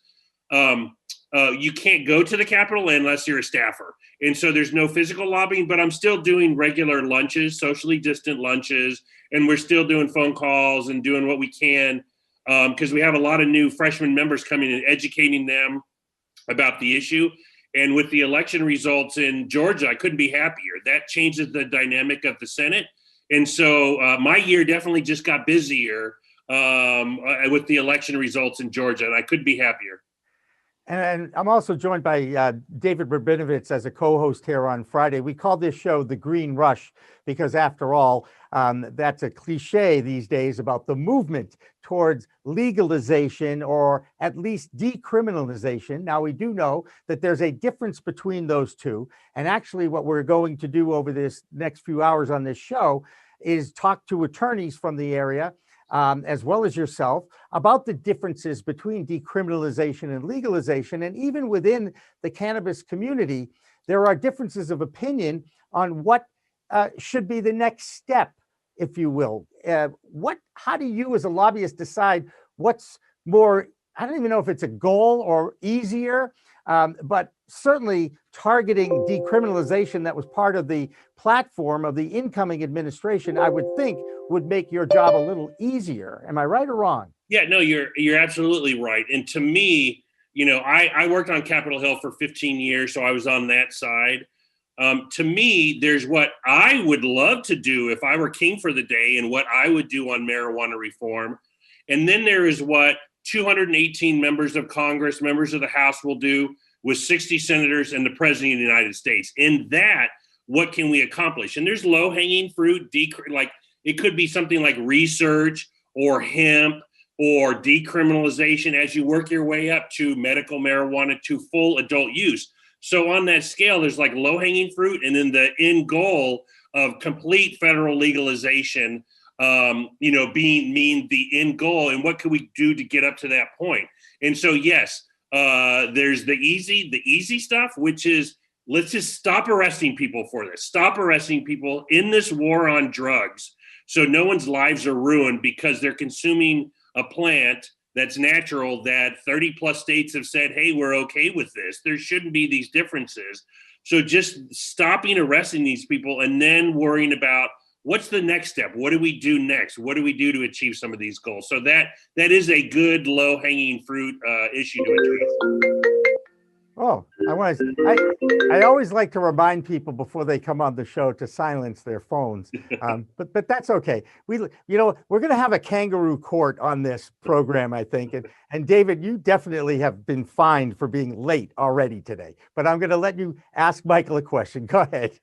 [SPEAKER 4] you can't go to the Capitol unless you're a staffer. And so there's no physical lobbying, but I'm still doing regular lunches, socially distant lunches. And we're still doing phone calls and doing what we can because we have a lot of new freshman members coming and educating them about the issue. And with the election results in Georgia, I couldn't be happier. That changes the dynamic of the Senate. And so my year definitely just got busier with the election results in Georgia, and I couldn't be happier.
[SPEAKER 2] And I'm also joined by David Rabinovitz as a co-host here on Friday. We call this show The Green Rush because, after all, that's a cliche these days about the movement towards legalization or at least decriminalization. Now, we do know that there's a difference between those two. And actually, what we're going to do over this next few hours on this show is talk to attorneys from the area, as well as yourself, about the differences between decriminalization and legalization. And even within the cannabis community, there are differences of opinion on what should be the next step, if you will. How do you as a lobbyist decide what's more, I don't even know if it's a goal or easier, but certainly targeting decriminalization that was part of the platform of the incoming administration, I would think would make your job a little easier. Am I right or wrong?
[SPEAKER 4] Yeah, no, you're absolutely right. And to me, I worked on Capitol Hill for 15 years, so I was on that side. To me, there's what I would love to do if I were king for the day and what I would do on marijuana reform. And then there is what 218 members of Congress, members of the House will do with 60 senators and the president of the United States. In that, what can we accomplish? And there's low-hanging fruit, like it could be something like research or hemp or decriminalization as you work your way up to medical marijuana to full adult use. So on that scale, there's like low-hanging fruit, and then the end goal of complete federal legalization, being the end goal. And what can we do to get up to that point? And so, yes, there's the easy stuff, which is let's just stop arresting people for this. Stop arresting people in this war on drugs, so no one's lives are ruined because they're consuming a plant that's natural that 30 plus states have said, hey, we're okay with this. There shouldn't be these differences. So just stopping arresting these people and then worrying about what's the next step? What do we do next? What do we do to achieve some of these goals? So that is a good low hanging fruit issue to address.
[SPEAKER 2] Oh, I always like to remind people before they come on the show to silence their phones, but that's okay. We're going to have a kangaroo court on this program, I think. And David, you definitely have been fined for being late already today. But I'm going to let you ask Michael a question. Go ahead.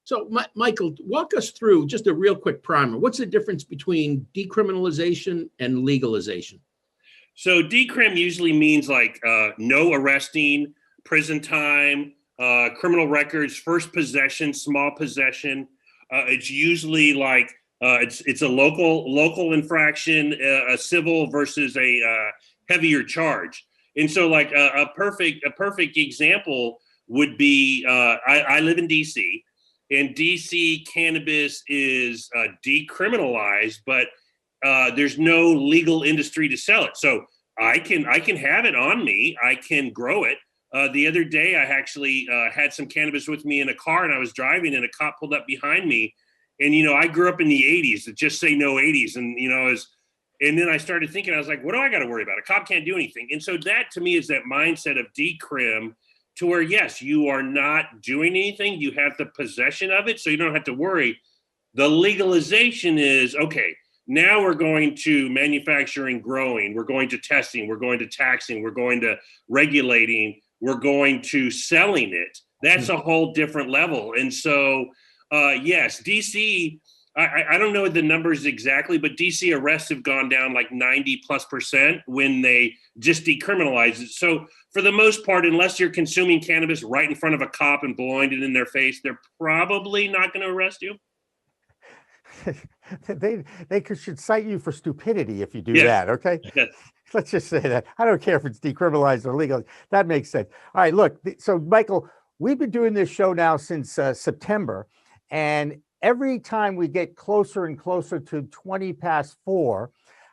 [SPEAKER 5] So, Michael, walk us through just a real quick primer. What's the difference between decriminalization and legalization?
[SPEAKER 4] So decrim usually means like no arresting, prison time, criminal records, first possession, small possession. It's usually like it's a local infraction, a civil versus a heavier charge. And so like a perfect example would be I live in DC. In DC, cannabis is decriminalized, but there's no legal industry to sell it. So I can have it on me. I can grow it. The other day, I actually had some cannabis with me in a car, and I was driving, and a cop pulled up behind me. And, I grew up in the 80s, just say no 80s. And, and then I started thinking, I was like, what do I got to worry about? A cop can't do anything. And so that to me is that mindset of decrim, to where, yes, you are not doing anything. You have the possession of it, so you don't have to worry. The legalization is, okay, now we're going to manufacturing, growing, we're going to testing, we're going to taxing, we're going to regulating, we're going to selling it. That's a whole different level. And so, yes, DC, I don't know the numbers exactly, but DC arrests have gone down like 90+% when they just decriminalize it. So for the most part, unless you're consuming cannabis right in front of a cop and blowing it in their face, they're probably not going to arrest you.
[SPEAKER 2] They should cite you for stupidity if you do
[SPEAKER 4] Yes.
[SPEAKER 2] that, okay?
[SPEAKER 4] Yes.
[SPEAKER 2] Let's just say that. I don't care if it's decriminalized or legal. That makes sense. All right, look, so Michael, we've been doing this show now since September, and every time we get closer and closer to 20 past 4,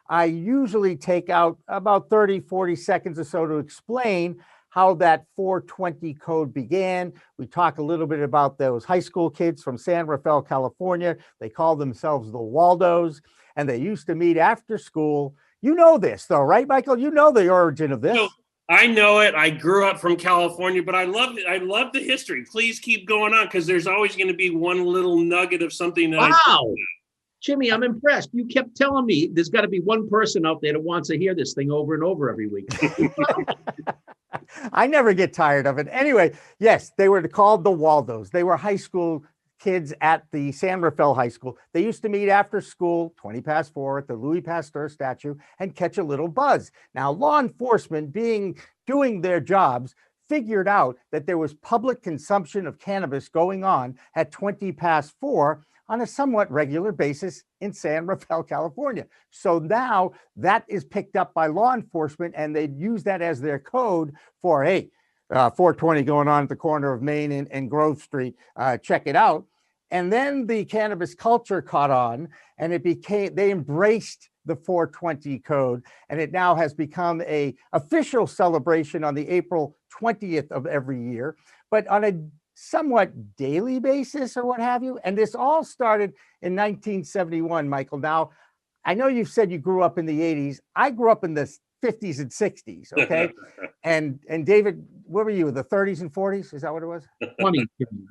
[SPEAKER 2] I usually take out about 30, 40 seconds or so to explain how that 420 code began. We talk a little bit about those high school kids from San Rafael, California. They call themselves the Waldos, and they used to meet after school. You know this, though, right, Michael? You know the origin of this.
[SPEAKER 4] So, I know it. I grew up from California, but I love it. I love the history. Please keep going on, because there's always going to be one little nugget of something that
[SPEAKER 5] Wow. Jimmy, I'm impressed. You kept telling me there's got to be one person out there that wants to hear this thing over and over every week.
[SPEAKER 2] I never get tired of it. Anyway, yes, they were called the Waldos. They were high school kids at the San Rafael High School. They used to meet after school, 20 past 4, at the Louis Pasteur statue and catch a little buzz. Now, law enforcement, doing their jobs, figured out that there was public consumption of cannabis going on at 20 past 4 on a somewhat regular basis in San Rafael, California. So now that is picked up by law enforcement, and they use that as their code for, hey, 420 going on at the corner of Main and Grove Street. Check it out. And then the cannabis culture caught on, and they embraced the 420 code, and it now has become a official celebration on the April 20th of every year, but on a somewhat daily basis or what have you. And this all started in 1971, Michael. Now, I know you've said you grew up in the 80s. I grew up in the 50s and 60s, okay? and David, what were you, the 30s and 40s? Is that what it was?
[SPEAKER 5] 20.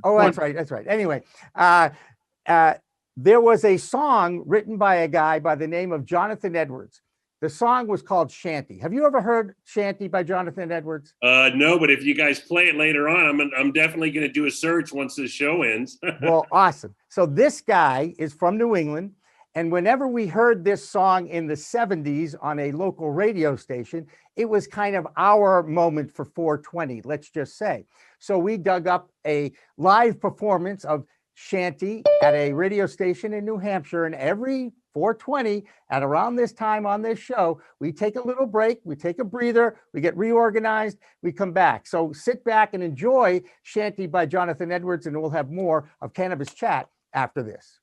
[SPEAKER 2] Oh, that's right. That's right. Anyway, there was a song written by a guy by the name of Jonathan Edwards. The song was called Shanty. Have you ever heard Shanty by Jonathan Edwards?
[SPEAKER 4] No, but if you guys play it later on, I'm definitely going to do a search once the show ends.
[SPEAKER 2] Well, awesome. So this guy is from New England. And whenever we heard this song in the 70s on a local radio station, it was kind of our moment for 420, let's just say. So we dug up a live performance of Shanty at a radio station in New Hampshire, and every 420 at around this time on this show, we take a little break, we take a breather, we get reorganized, we come back. So sit back and enjoy Shanty by Jonathan Edwards, and we'll have more of Cannabis Chat after this.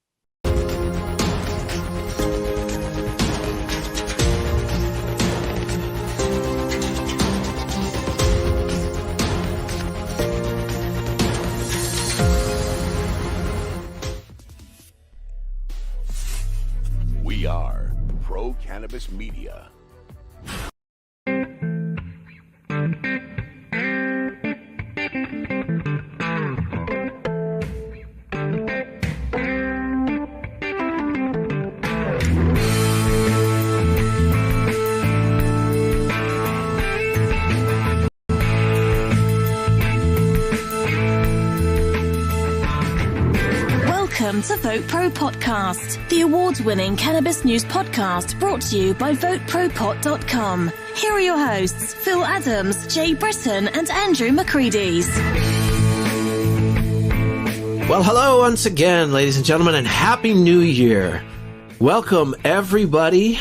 [SPEAKER 1] We are Pro Cannabis Media.
[SPEAKER 6] Welcome to Vote Pro Podcast, the award-winning cannabis news podcast brought to you by VoteProPot.com. Here are your hosts, Phil Adams, Jay Britton, and Andrew McCready.
[SPEAKER 7] Well, hello once again, ladies and gentlemen, and Happy New Year. Welcome, everybody,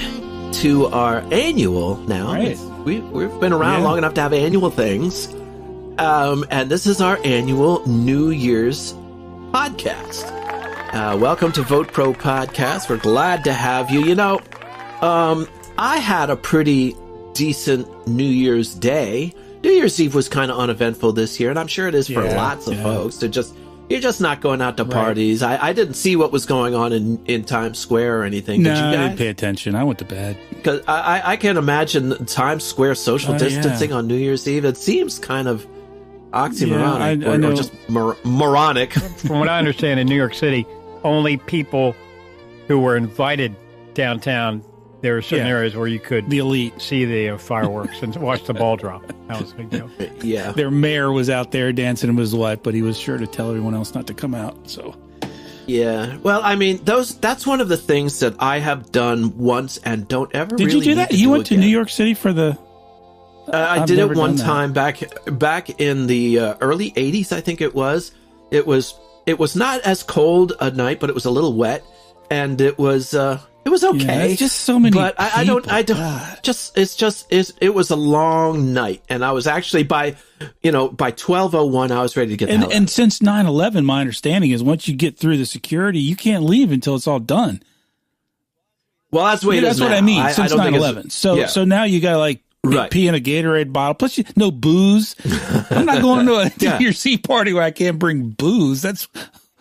[SPEAKER 7] to our annual now.
[SPEAKER 8] Right.
[SPEAKER 7] We've been around long enough to have annual things. And this is our annual New Year's podcast. Welcome to Vote Pro Podcast. We're glad to have you. You know, I had a pretty decent New Year's Day. New Year's Eve was kind of uneventful this year, and I'm sure it is for lots of folks. You're just not going out to parties. I didn't see what was going on in Times Square or anything.
[SPEAKER 8] No,
[SPEAKER 7] Did you guys?
[SPEAKER 8] I didn't pay attention. I went to bed.
[SPEAKER 7] Because I can't imagine Times Square social distancing on New Year's Eve. It seems kind of oxymoronic or just moronic.
[SPEAKER 9] From what I understand, in New York City, only people who were invited downtown, there were certain areas where you could
[SPEAKER 8] The elite.
[SPEAKER 9] see the fireworks and watch the ball drop. That was a big deal.
[SPEAKER 7] Yeah.
[SPEAKER 8] Their mayor was out there dancing with his wife, but he was sure to tell everyone else not to come out. So,
[SPEAKER 7] Yeah. Well, I mean, that's one of the things that I have done once and don't ever
[SPEAKER 8] did
[SPEAKER 7] really
[SPEAKER 8] you do that?
[SPEAKER 7] need
[SPEAKER 8] You
[SPEAKER 7] do
[SPEAKER 8] went to
[SPEAKER 7] again.
[SPEAKER 8] New York City for the...
[SPEAKER 7] I
[SPEAKER 8] I've
[SPEAKER 7] did it
[SPEAKER 8] never
[SPEAKER 7] one
[SPEAKER 8] done that.
[SPEAKER 7] time back in the early 80s, I think it was. It was not as cold a night, but it was a little wet, and it was okay.
[SPEAKER 8] Yeah, it's just so many
[SPEAKER 7] But I don't
[SPEAKER 8] God.
[SPEAKER 7] it was a long night, and I was actually by 12:01 I was ready to get the hell out.
[SPEAKER 8] And since 9/11, my understanding is once you get through the security, you can't leave until it's all done.
[SPEAKER 7] Well, that's the way it is
[SPEAKER 8] That's what
[SPEAKER 7] now.
[SPEAKER 8] I mean.
[SPEAKER 7] I
[SPEAKER 8] Since
[SPEAKER 7] don't think
[SPEAKER 8] 9/11, so now you got to like
[SPEAKER 7] Right.
[SPEAKER 8] pee in a Gatorade bottle. Plus, no booze. I'm not going to a
[SPEAKER 7] Yeah.
[SPEAKER 8] New Year's Eve party where I can't bring booze. That's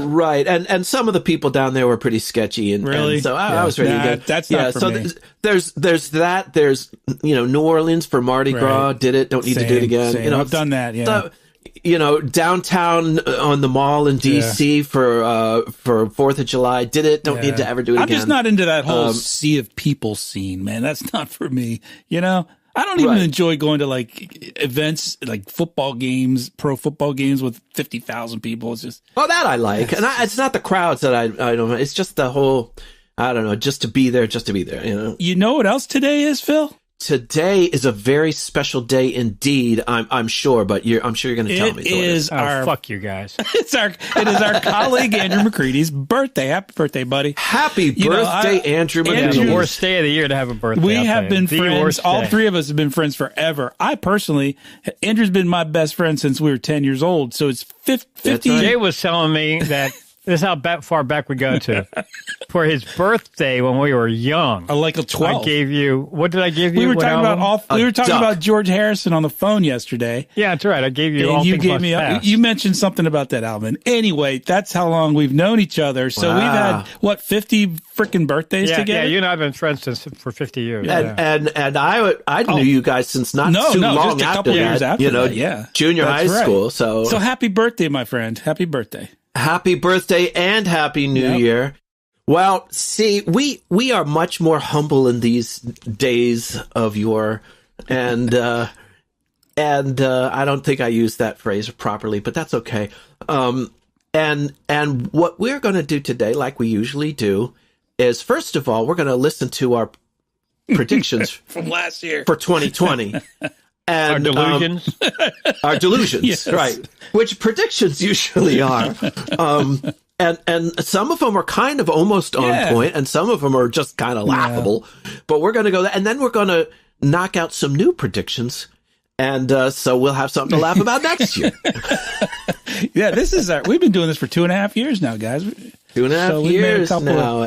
[SPEAKER 7] Right, and some of the people down there were pretty sketchy, and so I was ready to go.
[SPEAKER 8] That's not for me.
[SPEAKER 7] There's that. There's New Orleans for Mardi Gras.
[SPEAKER 8] Right.
[SPEAKER 7] Did it? Don't need to do it again.
[SPEAKER 8] Same. I've done that. Yeah.
[SPEAKER 7] downtown on the mall in DC for 4th of July. Did it? Don't need to ever do it again.
[SPEAKER 8] I'm just not into that whole sea of people scene, man. That's not for me. I don't even enjoy going to like events like football games, pro football games with 50,000 people. It's just
[SPEAKER 7] that I like, and it's not the crowds that I don't know. It's just the whole, I don't know, just to be there. You know
[SPEAKER 8] what else today is, Phil?
[SPEAKER 7] Today is a very special day indeed. I'm sure, but I'm sure you're going to tell me.
[SPEAKER 9] It is fuck you guys.
[SPEAKER 8] It is our colleague Andrew McCready's birthday. Happy birthday, buddy!
[SPEAKER 7] Happy birthday, Andrew McCready!
[SPEAKER 9] It's the worst day of the year to have a birthday.
[SPEAKER 8] We have been friends. All three of us have been friends forever. Andrew's been my best friend since we were 10 years old. So it's 50.
[SPEAKER 9] Jay was telling me that. This is how far back we go to. For his birthday when we were young.
[SPEAKER 8] Like a 12.
[SPEAKER 9] I gave you, what did I give you?
[SPEAKER 8] We were talking about George Harrison on the phone yesterday.
[SPEAKER 9] Yeah, that's right. I gave you
[SPEAKER 8] all things must pass. You mentioned something about that album. Anyway, that's how long we've known each other. So we've had, 50 freaking birthdays together?
[SPEAKER 9] Yeah, you and I have been friends for 50 years.
[SPEAKER 7] And I knew you guys since not too long
[SPEAKER 8] just a couple years after that,
[SPEAKER 7] junior high school. So
[SPEAKER 8] happy birthday, my friend. Happy birthday.
[SPEAKER 7] Happy birthday and happy new year. Well, see, we are much more humble in these days of yore, and I don't think I used that phrase properly, but that's okay. And what we're going to do today, like we usually do, is first of all, we're going to listen to our predictions
[SPEAKER 8] from last year
[SPEAKER 7] for 2020. And,
[SPEAKER 9] our delusions.
[SPEAKER 7] Yes. Right. Which predictions usually are. And some of them are kind of almost on point, and some of them are just kind of laughable. But we're going to go there, and then we're going to knock out some new predictions. And so we'll have something to laugh about next year.
[SPEAKER 8] This is we've been doing this for 2.5 years now, guys.
[SPEAKER 7] 2.5 years now,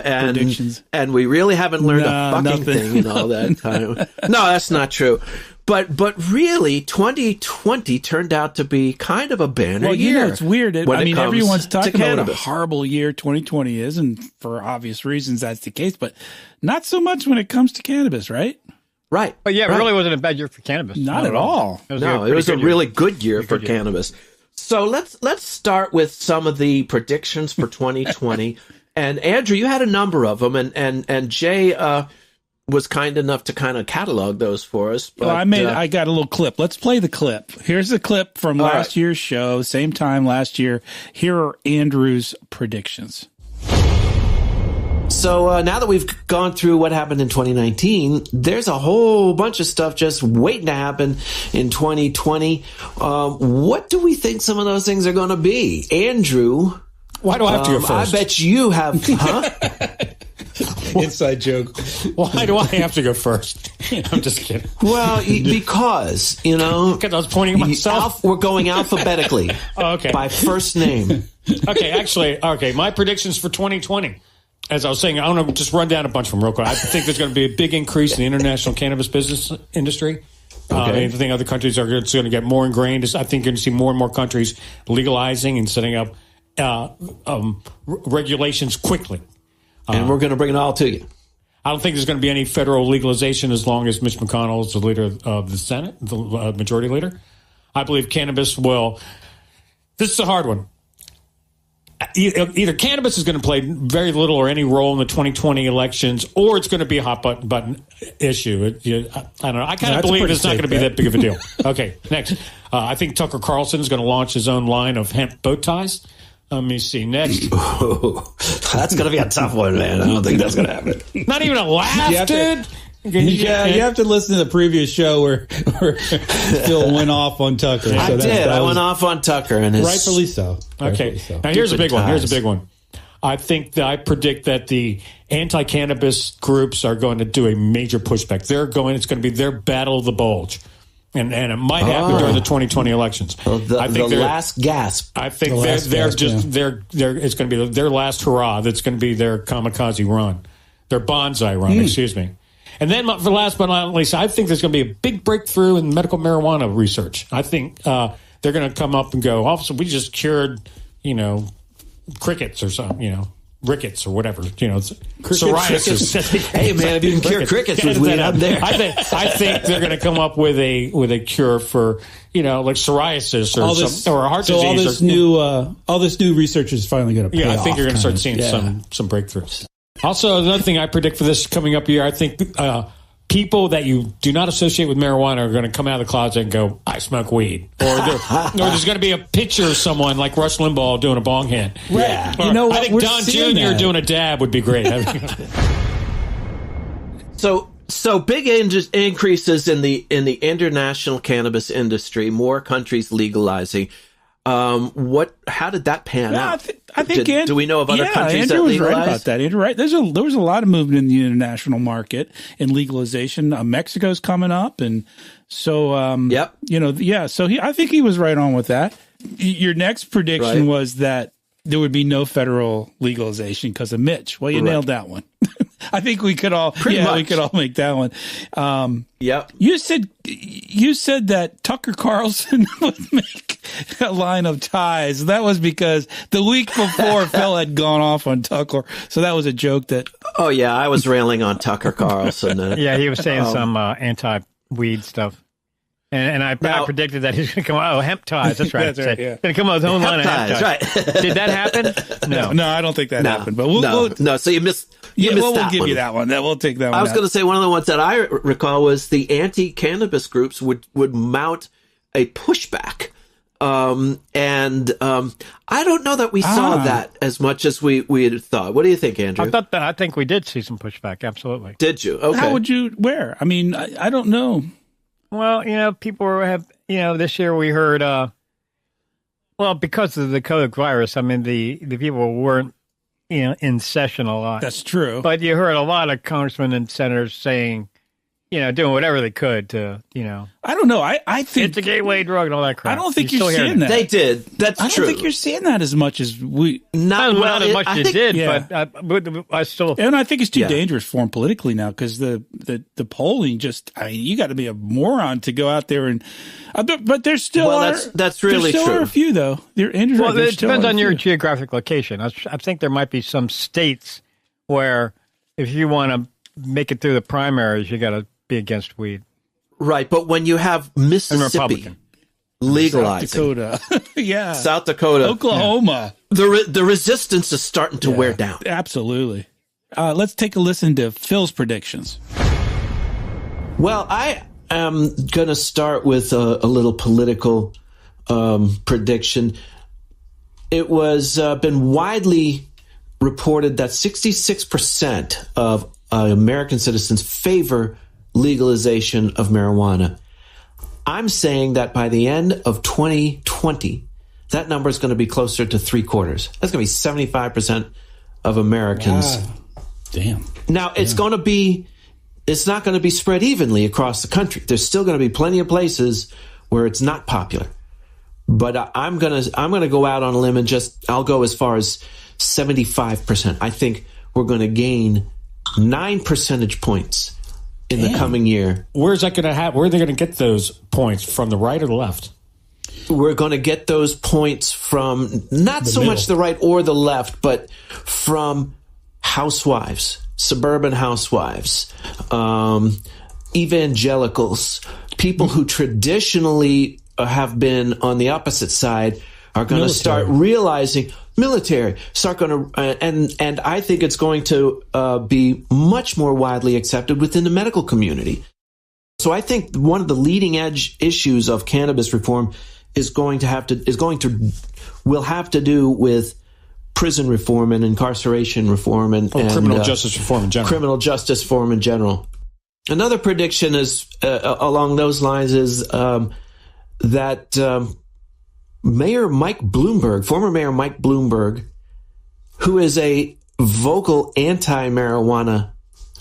[SPEAKER 7] and we really haven't learned a fucking thing in all that time. No, that's not true. But really, 2020 turned out to be kind of a banner year.
[SPEAKER 8] It's weird. Everyone's talking about what a horrible year 2020 is, and for obvious reasons that's the case, but not so much when it comes to cannabis, right?
[SPEAKER 7] Right.
[SPEAKER 9] But it really wasn't a bad year for cannabis.
[SPEAKER 8] Not at all.
[SPEAKER 7] It was a really good year for cannabis. So let's start with some of the predictions for 2020. And Andrew, you had a number of them, and Jay was kind enough to kind of catalog those for us. But,
[SPEAKER 8] I got a little clip. Let's play the clip. Here's the clip from last year's show, same time last year. Here are Andrew's predictions.
[SPEAKER 7] So now that we've gone through what happened in 2019, there's a whole bunch of stuff just waiting to happen in 2020. What do we think some of those things are going to be? Andrew.
[SPEAKER 10] Why do I have to go first?
[SPEAKER 7] I bet you have,
[SPEAKER 10] Inside joke. Why do I have to go first? I'm just kidding.
[SPEAKER 7] Well, because,
[SPEAKER 10] Because I was pointing at myself.
[SPEAKER 7] We're going alphabetically.
[SPEAKER 10] Okay.
[SPEAKER 7] By first name.
[SPEAKER 10] Okay, my predictions for 2020. As I was saying, I want to just run down a bunch of them real quick. I think there's going to be a big increase in the international cannabis business industry. I think other countries are going to get more ingrained. I think you're going to see more and more countries legalizing and setting up regulations quickly.
[SPEAKER 7] And we're going to bring it all to you.
[SPEAKER 10] I don't think there's going to be any federal legalization as long as Mitch McConnell is the leader of the Senate, the majority leader. I believe cannabis will. This is a hard one. Either cannabis is going to play very little or any role in the 2020 elections, or it's going to be a hot button issue. I don't know. I kind of believe it's not going to be that big of a deal. Okay, next. I think Tucker Carlson is going to launch his own line of hemp bow ties. Let me see. Next.
[SPEAKER 7] That's going to be a tough one, man. I don't think that's going to happen.
[SPEAKER 10] Not even a laugh, dude.
[SPEAKER 11] You have to listen to the previous show where Phil went off on Tucker. So
[SPEAKER 7] I went off on Tucker, and
[SPEAKER 11] rightfully so.
[SPEAKER 10] Okay. Now here's a big one. I predict that the anti-cannabis groups are going to do a major pushback. It's going to be their battle of the bulge. And it might happen during the 2020 elections.
[SPEAKER 7] I think the last gasp.
[SPEAKER 10] I think it's going to be their last hurrah. That's going to be their kamikaze run, their bonsai run. Excuse me. And then, for last but not least, I think there's going to be a big breakthrough in medical marijuana research. I think they're going to come up and go, "Officer, we just cured, crickets or something, rickets or whatever, psoriasis.
[SPEAKER 7] Hey man, if you can cure crickets with weed, I'm there.
[SPEAKER 10] I think they're going to come up with a cure for like psoriasis or heart disease.
[SPEAKER 11] All this new research is finally going to pay off.
[SPEAKER 10] I think you're going to start seeing some breakthroughs. Also, another thing I predict for this coming up year, I think people that you do not associate with marijuana are going to come out of the closet and go, I smoke weed. Or there's going to be a picture of someone like Rush Limbaugh doing a bong hit.
[SPEAKER 11] Right.
[SPEAKER 10] Or, I think Don Jr. doing a dab would be great.
[SPEAKER 7] So big increases in the international cannabis industry, more countries legalizing. How did that pan out?
[SPEAKER 8] I think
[SPEAKER 7] do we know of other countries
[SPEAKER 8] Andrew
[SPEAKER 7] that
[SPEAKER 8] was
[SPEAKER 7] legalized?
[SPEAKER 8] right about that. Andrew, right? There was a lot of movement in the international market in legalization. Mexico's coming up, and so So I think he was right on with that. Your next prediction was that there would be no federal legalization because of Mitch. Well, you nailed that one. I think we could all we could all make that one. You said that Tucker Carlson would make a line of ties. That was because the week before Phil had gone off on Tucker. So that was a joke that.
[SPEAKER 7] Oh yeah, I was railing on Tucker Carlson.
[SPEAKER 9] Yeah, he was saying some anti-weed stuff. And I predicted that he's going to come out. Oh, hemp ties. That's right.
[SPEAKER 8] That's right.
[SPEAKER 9] Going to come out with his own line of hemp ties.
[SPEAKER 7] Right.
[SPEAKER 9] Did that happen? No,
[SPEAKER 8] I don't think that happened. But
[SPEAKER 7] no. So you missed.
[SPEAKER 8] We'll give you that one. We'll take that one.
[SPEAKER 7] I was going to say one of the ones that I recall was the anti-cannabis groups would mount a pushback. I don't know that we saw that as much as we had thought. What do you think, Andrew?
[SPEAKER 9] I think we did see some pushback. Absolutely.
[SPEAKER 7] Did you? Okay.
[SPEAKER 8] How would you? Where? I mean, I don't know.
[SPEAKER 9] Well, people have, this year we heard, because of the COVID virus, I mean, the people weren't, in session a lot.
[SPEAKER 8] That's true.
[SPEAKER 9] But you heard a lot of congressmen and senators saying, doing whatever they could to,
[SPEAKER 8] I don't know. I think
[SPEAKER 9] it's a gateway drug and all that crap.
[SPEAKER 8] I don't think you're seeing that.
[SPEAKER 7] They did. That's true.
[SPEAKER 8] I don't think you're seeing that as much as we.
[SPEAKER 9] Not as much as you did, but I still.
[SPEAKER 8] And I think it's too dangerous for them politically now because the polling you got to be a moron to go out there and. But there's still
[SPEAKER 7] that's really
[SPEAKER 8] there still
[SPEAKER 7] true.
[SPEAKER 8] Are a few though.
[SPEAKER 9] It depends on your geographic location. I think there might be some states where if you want to make it through the primaries, you got to be against weed.
[SPEAKER 7] Right, but when you have Mississippi legalizing,
[SPEAKER 8] South
[SPEAKER 7] Dakota,
[SPEAKER 8] Oklahoma,
[SPEAKER 7] the resistance is starting to wear down.
[SPEAKER 8] Absolutely. Let's take a listen to Phil's predictions.
[SPEAKER 7] Well, I am going to start with a little political prediction. It was been widely reported that 66% of American citizens favor legalization of marijuana. I'm saying that by the end of 2020, that number is going to be closer to 3/4. That's going to be 75% of Americans.
[SPEAKER 8] Wow. Damn.
[SPEAKER 7] Now it's not going to be spread evenly across the country. There's still going to be plenty of places where it's not popular. But I'm going to go out on a limb and I'll go as far as 75%. I think we're going to gain 9 percentage points in the coming year.
[SPEAKER 10] Where's that going to happen? Where are they going to get those points? From the right or the left?
[SPEAKER 7] We're going to get those points from not so much the right or the left, but from housewives, suburban housewives, evangelicals, people who traditionally have been on the opposite side are going to start realizing military start going to and I think it's going to be much more widely accepted within the medical community. So I think one of the leading edge issues of cannabis reform will have to do with prison reform and incarceration reform and
[SPEAKER 10] criminal justice reform in general.
[SPEAKER 7] Criminal justice reform in general. Another prediction is along those lines is that Mayor Mike Bloomberg, former Mayor Mike Bloomberg, who is a vocal anti-marijuana,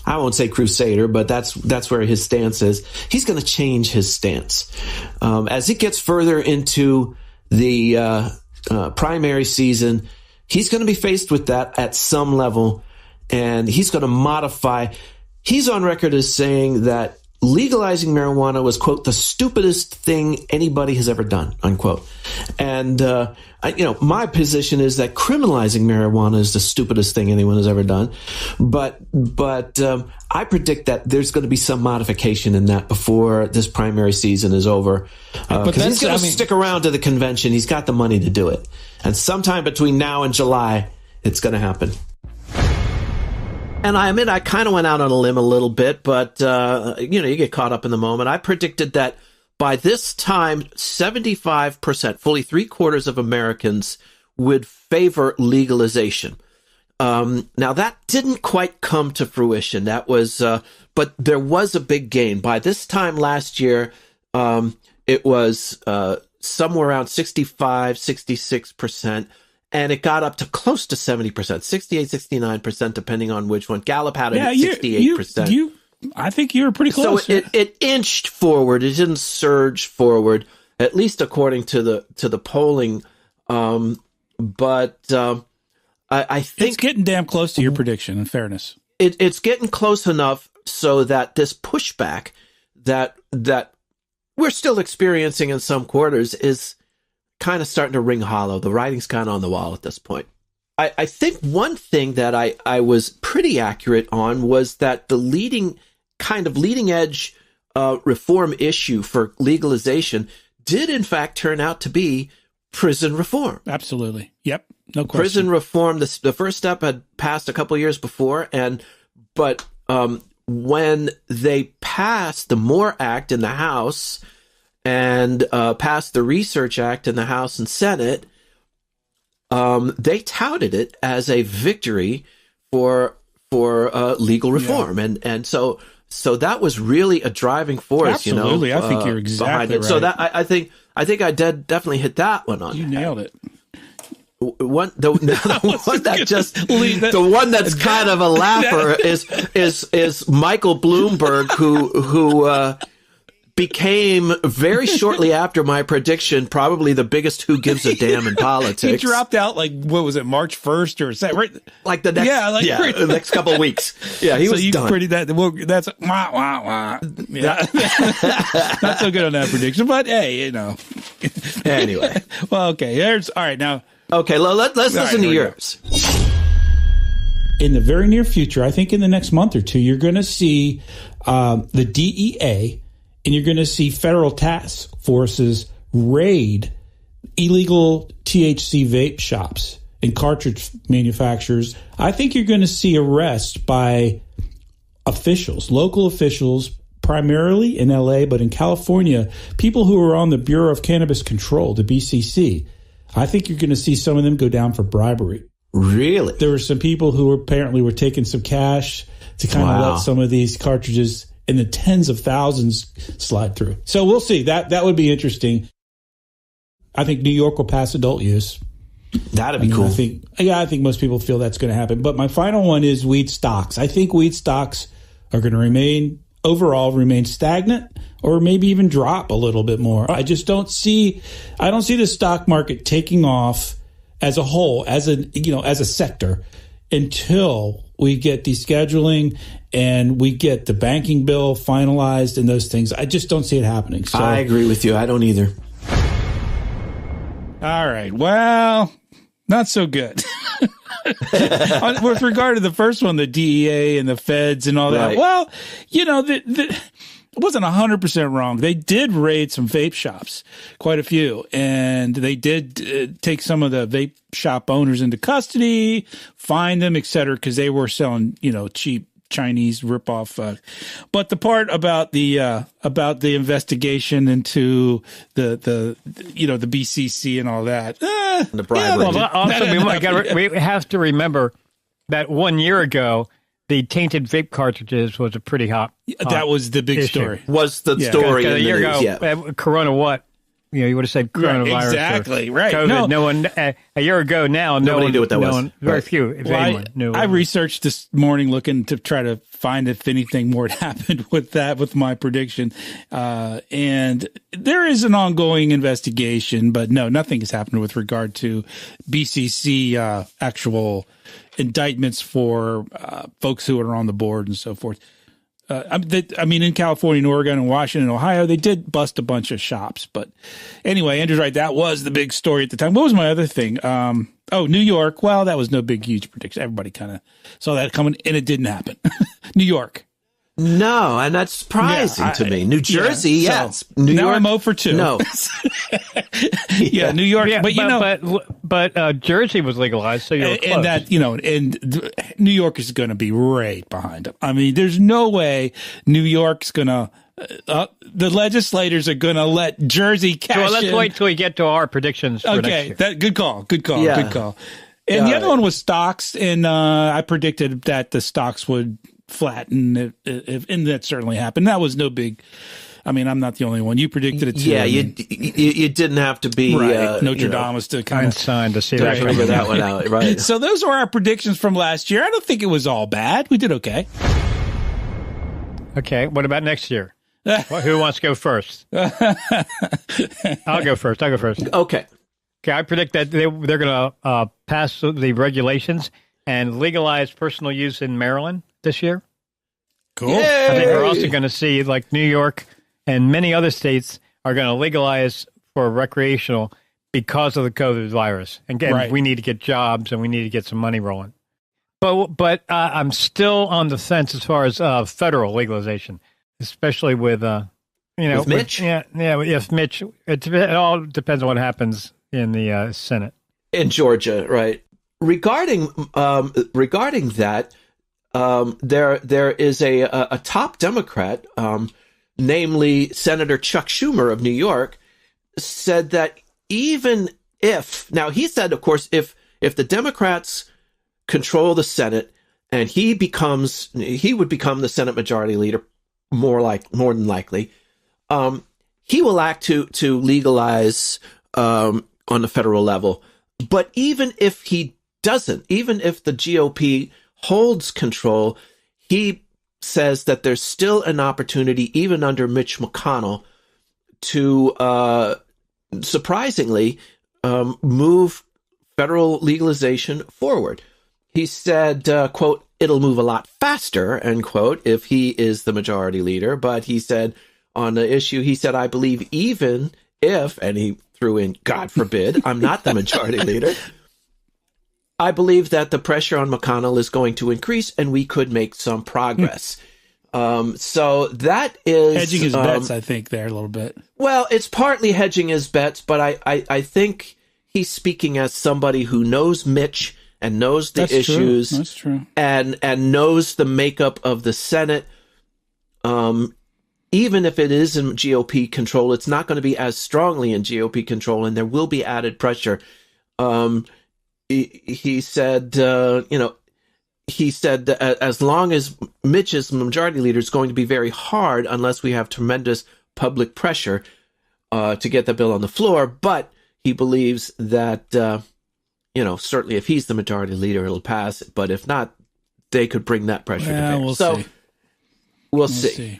[SPEAKER 7] I won't say crusader, but that's where his stance is. He's going to change his stance. As it gets further into the primary season, he's going to be faced with that at some level, and he's going to modify. He's on record as saying that legalizing marijuana was, quote, the stupidest thing anybody has ever done, unquote. And, my position is that criminalizing marijuana is the stupidest thing anyone has ever done. But I predict that there's going to be some modification in that before this primary season is over. Because he's going to stick around to the convention. He's got the money to do it. And sometime between now and July, it's going to happen. And I admit I kind of went out on a limb a little bit, but, you get caught up in the moment. I predicted that by this time, 75%, fully 3/4 of Americans would favor legalization. Now, that didn't quite come to fruition. That was, but there was a big gain. By this time last year, it was somewhere around 65, 66%. And it got up to close to 70%, 68, 69%, depending on which one. Gallup had it at 68%.
[SPEAKER 8] I think you were pretty close.
[SPEAKER 7] So it inched forward. It didn't surge forward, at least according to the polling. But I think
[SPEAKER 8] it's getting damn close to your prediction. In fairness,
[SPEAKER 7] it's getting close enough so that this pushback that we're still experiencing in some quarters is kind of starting to ring hollow. The writing's kind of on the wall at this point. I think one thing that I was pretty accurate on was that the leading edge reform issue for legalization did in fact turn out to be prison reform.
[SPEAKER 8] Absolutely. Yep. No question.
[SPEAKER 7] Prison reform, the first step had passed a couple years before, but when they passed the MORE Act in the House and passed the Research Act in the House and Senate, they touted it as a victory for legal reform, and so that was really a driving force.
[SPEAKER 8] Absolutely, I think you're exactly right.
[SPEAKER 7] So that I think I definitely hit that one on.
[SPEAKER 8] You nailed it.
[SPEAKER 7] The one that's kind of a laugher is Michael Bloomberg, who became very shortly after my prediction probably the biggest who gives a damn in politics.
[SPEAKER 8] He dropped out what was it, March 1st or is that right?
[SPEAKER 7] Like the next, the next couple of weeks. Yeah, he was done.
[SPEAKER 8] That's wah, wah, wah. Yeah. Not so good on that prediction, but hey,
[SPEAKER 7] Anyway.
[SPEAKER 8] Well, okay. All right, now.
[SPEAKER 7] Okay, let's listen to yours.
[SPEAKER 11] In the very near future, I think in the next month or two, you're going to see the DEA and you're going to see federal task forces raid illegal THC vape shops and cartridge manufacturers. I think you're going to see arrests by officials, local officials, primarily in LA, but in California, people who are on the Bureau of Cannabis Control, the BCC. I think you're going to see some of them go down for bribery.
[SPEAKER 7] Really?
[SPEAKER 11] There were some people who apparently were taking some cash to kind of let some of these cartridges in the tens of thousands slide through. So we'll see. That would be interesting. I think New York will pass adult use.
[SPEAKER 7] That'd be cool.
[SPEAKER 11] I think most people feel that's going to happen. But my final one is weed stocks. I think weed stocks are going to remain stagnant or maybe even drop a little bit more. I don't see the stock market taking off as a whole, as a sector, until we get descheduling and we get the banking bill finalized and those things. I just don't see it happening. So
[SPEAKER 7] I agree with you. I don't either.
[SPEAKER 8] All right. Well, not so good. With regard to the first one, the DEA and the feds and all that. Well, it wasn't 100% wrong. They did raid some vape shops, quite a few, and they did take some of the vape shop owners into custody, fine them, et cetera, because they were selling, cheap Chinese ripoff. But the part about the investigation into the BCC and all that,
[SPEAKER 7] the bribery.
[SPEAKER 9] We have to remember that 1 year ago, the tainted vape cartridges was a pretty hot.
[SPEAKER 8] That was the big
[SPEAKER 9] issue.
[SPEAKER 8] story.
[SPEAKER 7] Was the story
[SPEAKER 9] a year ago? Corona what? You would have said coronavirus.
[SPEAKER 8] Right, exactly, right.
[SPEAKER 9] COVID. No one, a year ago now,
[SPEAKER 7] nobody knew what that was.
[SPEAKER 9] Very few, if anyone knew.
[SPEAKER 8] I researched this morning looking to try to find if anything more had happened with my prediction. And there is an ongoing investigation, but no, nothing has happened with regard to BCC actual indictments for folks who are on the board and so forth. In California and Oregon and Washington and Ohio, they did bust a bunch of shops. But anyway, Andrew's right. That was the big story at the time. What was my other thing? New York. Well, that was no big, huge prediction. Everybody kind of saw that coming, and it didn't happen. New York.
[SPEAKER 7] No, and that's surprising to me. New Jersey, yes.
[SPEAKER 8] New York, I'm 0 for 2.
[SPEAKER 7] No.
[SPEAKER 8] New York.
[SPEAKER 9] Yeah, but Jersey was legalized, so you're close.
[SPEAKER 8] And that, and New York is going to be right behind them. I mean, there's no way New York's going to. The legislators are going to let Jersey cash in.
[SPEAKER 9] Well, let's wait till we get to our predictions for next year.
[SPEAKER 8] Good call.
[SPEAKER 7] Yeah.
[SPEAKER 8] Good call. And the other one was stocks, and I predicted that the stocks would flatten, and that certainly happened. That was no big. I mean, I'm not the only one. You predicted it too.
[SPEAKER 7] Yeah, you didn't have to be
[SPEAKER 8] Notre Dame to kind of
[SPEAKER 9] sign to see
[SPEAKER 7] that figure that one out, right?
[SPEAKER 8] So those were our predictions from last year. I don't think it was all bad. We did okay.
[SPEAKER 9] Okay, what about next year? Who wants to go first? I'll go first.
[SPEAKER 7] Okay,
[SPEAKER 9] I predict that they're going to pass the regulations and legalize personal use in Maryland this year.
[SPEAKER 8] Cool.
[SPEAKER 9] Yay! I think we're also going to see, like, New York and many other states are going to legalize for recreational because of the COVID virus. Again, we need to get jobs and we need to get some money rolling. But I'm still on the fence as far as federal legalization, especially with
[SPEAKER 7] with Mitch.
[SPEAKER 9] With Mitch. It all depends on what happens in the Senate
[SPEAKER 7] in Georgia, right? Regarding that. There is a top Democrat, namely Senator Chuck Schumer of New York, said that even if, now he said, of course, if the Democrats control the Senate and he would become the Senate Majority Leader, more than likely, he will act to legalize on the federal level. But even if he doesn't, even if the GOP holds control, he says that there's still an opportunity, even under Mitch McConnell, to surprisingly move federal legalization forward. He said, quote, "It'll move a lot faster," end quote, if he is the majority leader. But he said on the issue, he said, "I believe even if," and he threw in, "God forbid, I'm not the majority leader, I believe that the pressure on McConnell is going to increase and we could make some progress." So that is
[SPEAKER 8] hedging his bets, I think, there a little bit.
[SPEAKER 7] Well, it's partly hedging his bets, but I think he's speaking as somebody who knows Mitch and knows the issues.
[SPEAKER 8] That's true.
[SPEAKER 7] And knows the makeup of the Senate. Even if it is in GOP control, it's not going to be as strongly in GOP control, and there will be added pressure. He said, he said that as long as Mitch is the majority leader, it's going to be very hard unless we have tremendous public pressure to get the bill on the floor. But he believes that, certainly if he's the majority leader, it'll pass. But if not, they could bring that pressure to bear.
[SPEAKER 8] We'll
[SPEAKER 7] so
[SPEAKER 8] see.
[SPEAKER 7] We'll see.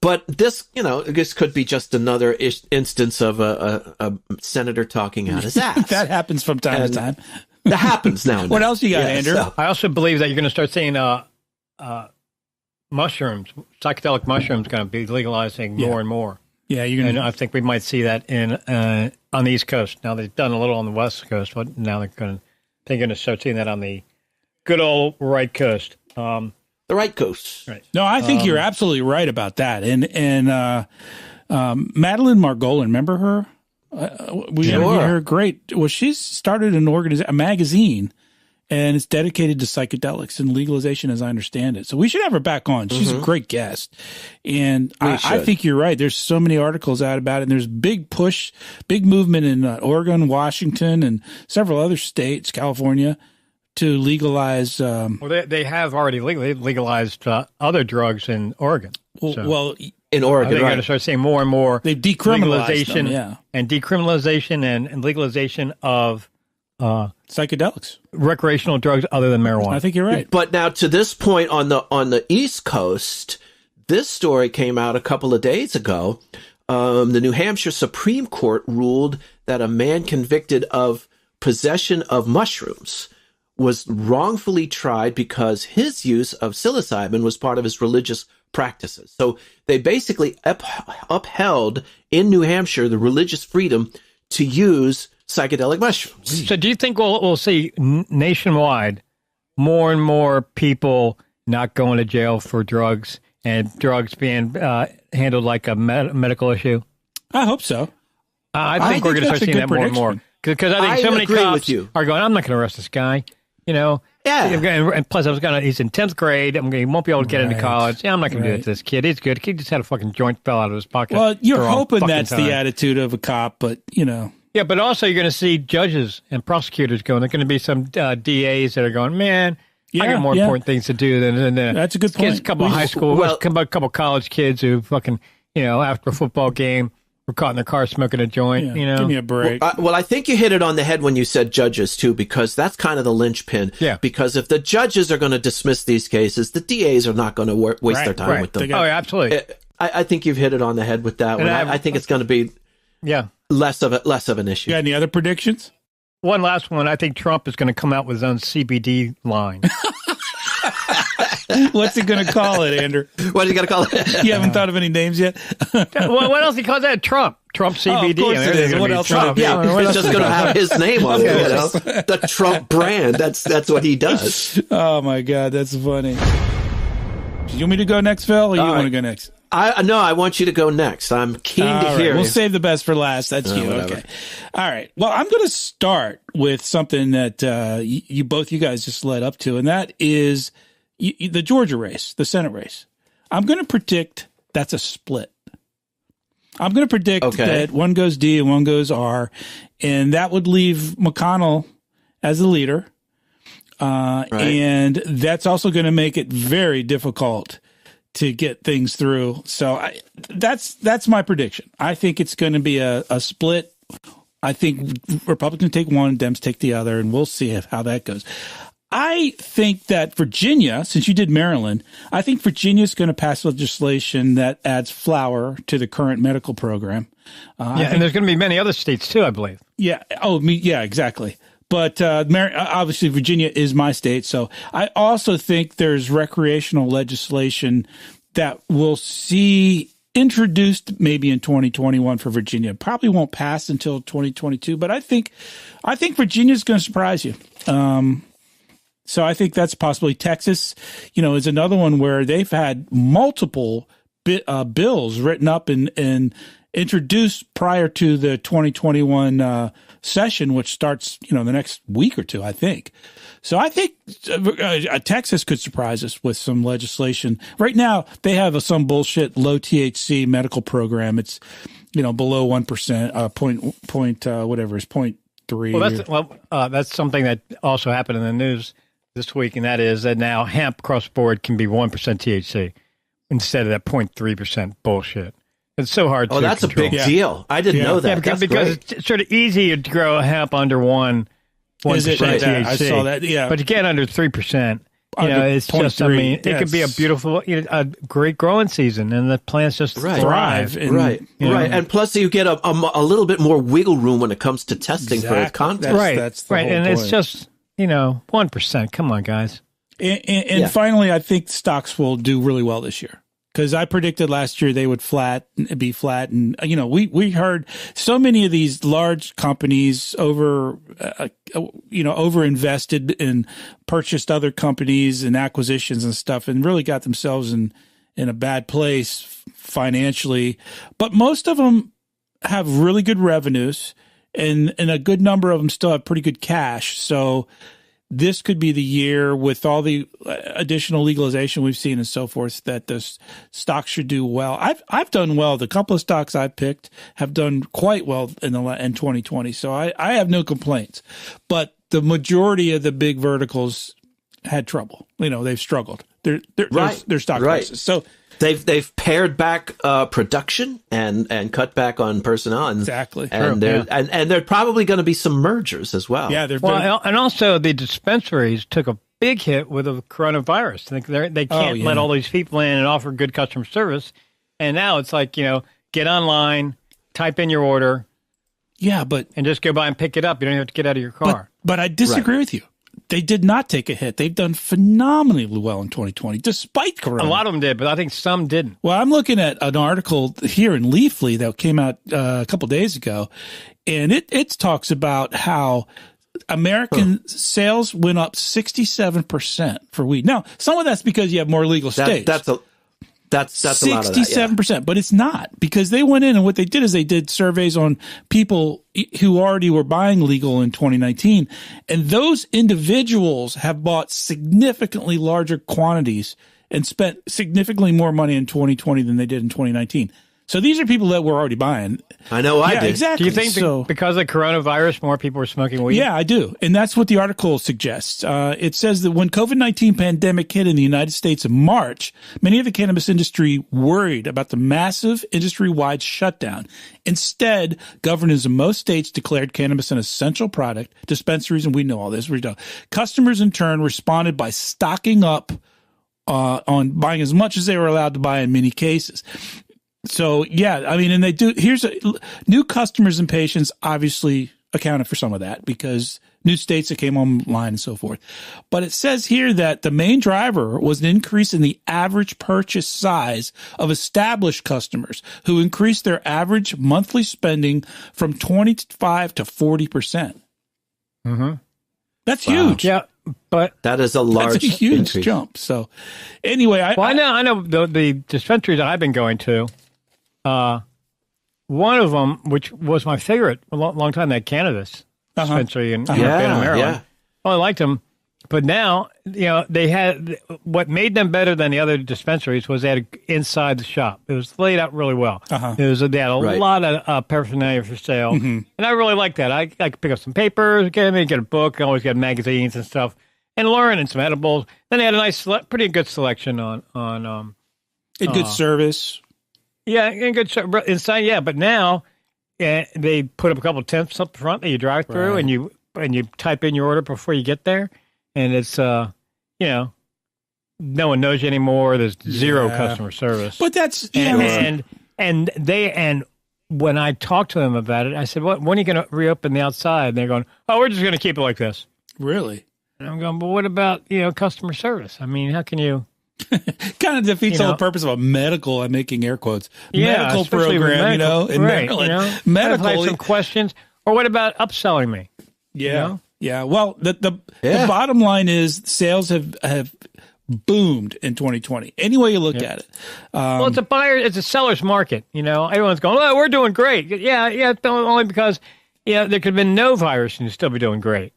[SPEAKER 7] But this, this could be just another instance of a senator talking out his ass.
[SPEAKER 8] That happens from time to time.
[SPEAKER 7] That happens now.
[SPEAKER 8] What else you got, Andrew?
[SPEAKER 7] So.
[SPEAKER 9] I also believe that you're going to start seeing mushrooms, psychedelic mushrooms, going to be legalizing more and more.
[SPEAKER 8] Yeah, you're going
[SPEAKER 9] to. And I think we might see that on the East Coast. Now they've done a little on the West Coast, but now they're going to start seeing that on the good old right coast.
[SPEAKER 7] The right coast.
[SPEAKER 9] Right.
[SPEAKER 8] No, I think you're absolutely right about that. And Madeline Margolin, remember her? We interviewed her. Great. Well, she's started a magazine, and it's dedicated to psychedelics and legalization, as I understand it. So we should have her back on. She's a great guest. And I think you're right. There's so many articles out about it, and there's big movement in Oregon, Washington, and several other states, California, to legalize.
[SPEAKER 9] Well, they have already legalized other drugs in Oregon.
[SPEAKER 8] Well,
[SPEAKER 7] in Oregon,
[SPEAKER 9] they're going to start seeing more and more.
[SPEAKER 8] They've decriminalized them,
[SPEAKER 9] and decriminalization and legalization of
[SPEAKER 8] psychedelics,
[SPEAKER 9] recreational drugs other than marijuana.
[SPEAKER 8] I think you're right.
[SPEAKER 7] But now to this point on the East Coast, this story came out a couple of days ago. The New Hampshire Supreme Court ruled that a man convicted of possession of mushrooms was wrongfully tried because his use of psilocybin was part of his religious practices. So they basically upheld in New Hampshire the religious freedom to use psychedelic mushrooms.
[SPEAKER 9] So do you think we'll see nationwide more and more people not going to jail for drugs and drugs being handled like a medical issue?
[SPEAKER 11] I hope so.
[SPEAKER 9] I think we're going to start seeing that more and more. Because I think so many cops are going, I'm not going to arrest this guy. You know?
[SPEAKER 7] Yeah.
[SPEAKER 9] And plus, he's in 10th grade. He won't be able to get into college. Yeah, I'm not going to do it to this kid. He's good. He just had a fucking joint fell out of his pocket.
[SPEAKER 11] Well, you're hoping that's the attitude of a cop, but, you know.
[SPEAKER 9] Yeah, but also you're going to see judges and prosecutors going. There's going to be some DAs that are going, man, I got more important things to do than
[SPEAKER 11] that's a good point.
[SPEAKER 9] Kids, a couple of high school, a couple of college kids who fucking, after a football game, were caught in their car smoking a joint.
[SPEAKER 11] Give me a break.
[SPEAKER 7] Well, I think you hit it on the head when you said judges too, because that's kind of the linchpin.
[SPEAKER 9] Yeah.
[SPEAKER 7] Because if the judges are going to dismiss these cases, the DAs are not going to waste their time with them.
[SPEAKER 9] Oh, yeah, absolutely.
[SPEAKER 7] I think you've hit it on the head with that one. I think it's going to be less of an issue.
[SPEAKER 11] You got any other predictions?
[SPEAKER 9] One last one. I think Trump is going to come out with his own CBD line.
[SPEAKER 11] What's he going to call it, Andrew?
[SPEAKER 7] What is he going to call it?
[SPEAKER 11] You haven't thought of any names yet?
[SPEAKER 9] Well, what else he calls that? Trump CBD.
[SPEAKER 11] Of course it is. What else?
[SPEAKER 7] Trump. Yeah, it's just going to have his name on it. The Trump brand. That's what he does.
[SPEAKER 11] Oh my God, that's funny. You want me to go next, Phil, or you want to go next?
[SPEAKER 7] No, I want you to go next. I'm keen to hear.
[SPEAKER 11] We'll save the best for last. That's you.
[SPEAKER 7] Whatever.
[SPEAKER 11] Okay. All right. Well, I'm going to start with something that you guys just led up to, and that is the Georgia race, the Senate race. I'm going to predict that's a split. I'm going to predict that one goes D and one goes R, and that would leave McConnell as the leader. And that's also going to make it very difficult to get things through. So that's my prediction. I think it's going to be a split. I think Republicans take one, Dems take the other, and we'll see how that goes. I think that Virginia, since you did Maryland, I think Virginia is going to pass legislation that adds flour to the current medical program.
[SPEAKER 9] And there's going to be many other states too, I believe.
[SPEAKER 11] Yeah. Oh, yeah, exactly. But obviously, Virginia is my state. So I also think there's recreational legislation that we'll see introduced maybe in 2021 for Virginia. Probably won't pass until 2022. But I think Virginia is going to surprise you. So I think that's possibly Texas, is another one where they've had multiple bills written up and introduced prior to the 2021 session, which starts, the next week or two, I think. So I think Texas could surprise us with some legislation. Right now, they have some bullshit low THC medical program. It's, below 1%, whatever is 0.3.
[SPEAKER 9] That's something that also happened in the news this week, and that is that now hemp across the board can be 1% THC instead of that 0.3% bullshit. It's so hard to control.
[SPEAKER 7] That's a big deal. I didn't know that.
[SPEAKER 9] Yeah, because it's sort of easy to grow hemp under 1% THC.
[SPEAKER 11] I saw that, yeah.
[SPEAKER 9] But to get under 3%, it's just, it could be a beautiful, a great growing season, and the plants just thrive.
[SPEAKER 7] Right. And plus you get a little bit more wiggle room when it comes to testing for its content.
[SPEAKER 11] That's the whole
[SPEAKER 9] and
[SPEAKER 11] point.
[SPEAKER 9] It's just, 1%. Come on, guys.
[SPEAKER 11] And finally, I think stocks will do really well this year. Because I predicted last year they would be flat. And, we heard so many of these large companies over-invested and purchased other companies and acquisitions and stuff and really got themselves in a bad place financially. But most of them have really good revenues and a good number of them still have pretty good cash. So this could be the year with all the additional legalization we've seen and so forth that the stocks should do well. I've done well. The couple of stocks I've picked have done quite well in 2020. So I have no complaints. But the majority of the big verticals had trouble. They've struggled. Their stock prices. So
[SPEAKER 7] they've pared back production and cut back on personnel.
[SPEAKER 11] Exactly.
[SPEAKER 7] And there are probably going to be some mergers as well.
[SPEAKER 11] Yeah.
[SPEAKER 9] And also the dispensaries took a big hit with the coronavirus. They can't let all these people in and offer good customer service. And now it's like, get online, type in your order.
[SPEAKER 11] Yeah, and
[SPEAKER 9] just go by and pick it up. You don't have to get out of your car.
[SPEAKER 11] But I disagree with you.
[SPEAKER 8] They did not take a hit. They've done phenomenally well in 2020, despite Corona.
[SPEAKER 9] A lot of them did, but I think some didn't.
[SPEAKER 8] Well, I'm looking at an article here in Leafly that came out a couple days ago, and it talks about how American sales went up 67% for weed. Now, some of that's because you have more legal states.
[SPEAKER 7] That's a lot of that,
[SPEAKER 8] 67%, but it's not, because they went in and what they did is they did surveys on people who already were buying legal in 2019. And those individuals have bought significantly larger quantities and spent significantly more money in 2020 than they did in 2019. So these are people that were already buying.
[SPEAKER 7] I know I did.
[SPEAKER 8] Exactly.
[SPEAKER 9] Do you think because of coronavirus, more people were smoking weed?
[SPEAKER 8] Yeah, I do. And that's what the article suggests. It says that when COVID-19 pandemic hit in the United States in March, many of the cannabis industry worried about the massive industry-wide shutdown. Instead, governors in most states declared cannabis an essential product. Dispensaries, and we know all this. Customers, in turn, responded by stocking up on buying as much as they were allowed to buy in many cases. So, yeah, I mean, and they do, new customers and patients obviously accounted for some of that because new states that came online and so forth. But it says here that the main driver was an increase in the average purchase size of established customers who increased their average monthly spending from 25 to 40%.
[SPEAKER 9] Mm-hmm.
[SPEAKER 8] That's huge.
[SPEAKER 9] Yeah, but
[SPEAKER 8] that is a huge increase. Jump. So, anyway,
[SPEAKER 9] I know the dispensaries that I've been going to. One of them, which was my favorite a long time, that Cannabis dispensary in Maryland. Yeah. Oh, I liked them. But now, they had what made them better than the other dispensaries was they had inside the shop. It was laid out really well. They had a lot of paraphernalia for sale, and I really liked that. I could pick up some papers, get a book, always get magazines and stuff, and learn, and some edibles. Then they had a nice, pretty good selection on
[SPEAKER 8] good service.
[SPEAKER 9] Yeah, and good inside. Yeah, but now they put up a couple of tents up front that you drive through, and you type in your order before you get there, and it's no one knows you anymore. There's zero customer service.
[SPEAKER 8] But that's
[SPEAKER 9] and when I talked to them about it, I said, "When are you going to reopen the outside?" And they're going, "Oh, we're just going to keep it like this."
[SPEAKER 8] Really?
[SPEAKER 9] And I'm going, "But what about customer service? I mean, how can you?"
[SPEAKER 8] Kind of defeats the whole purpose of a medical, I'm making air quotes, medical program, in Maryland.
[SPEAKER 9] Medical. I have some questions. Or what about upselling me?
[SPEAKER 8] Yeah. Yeah. Well, the bottom line is sales have boomed in 2020. Any way you look at it.
[SPEAKER 9] Well, it's a seller's market. Everyone's going, "Oh, we're doing great." Yeah. Only because, there could have been no virus and you'd still be doing great.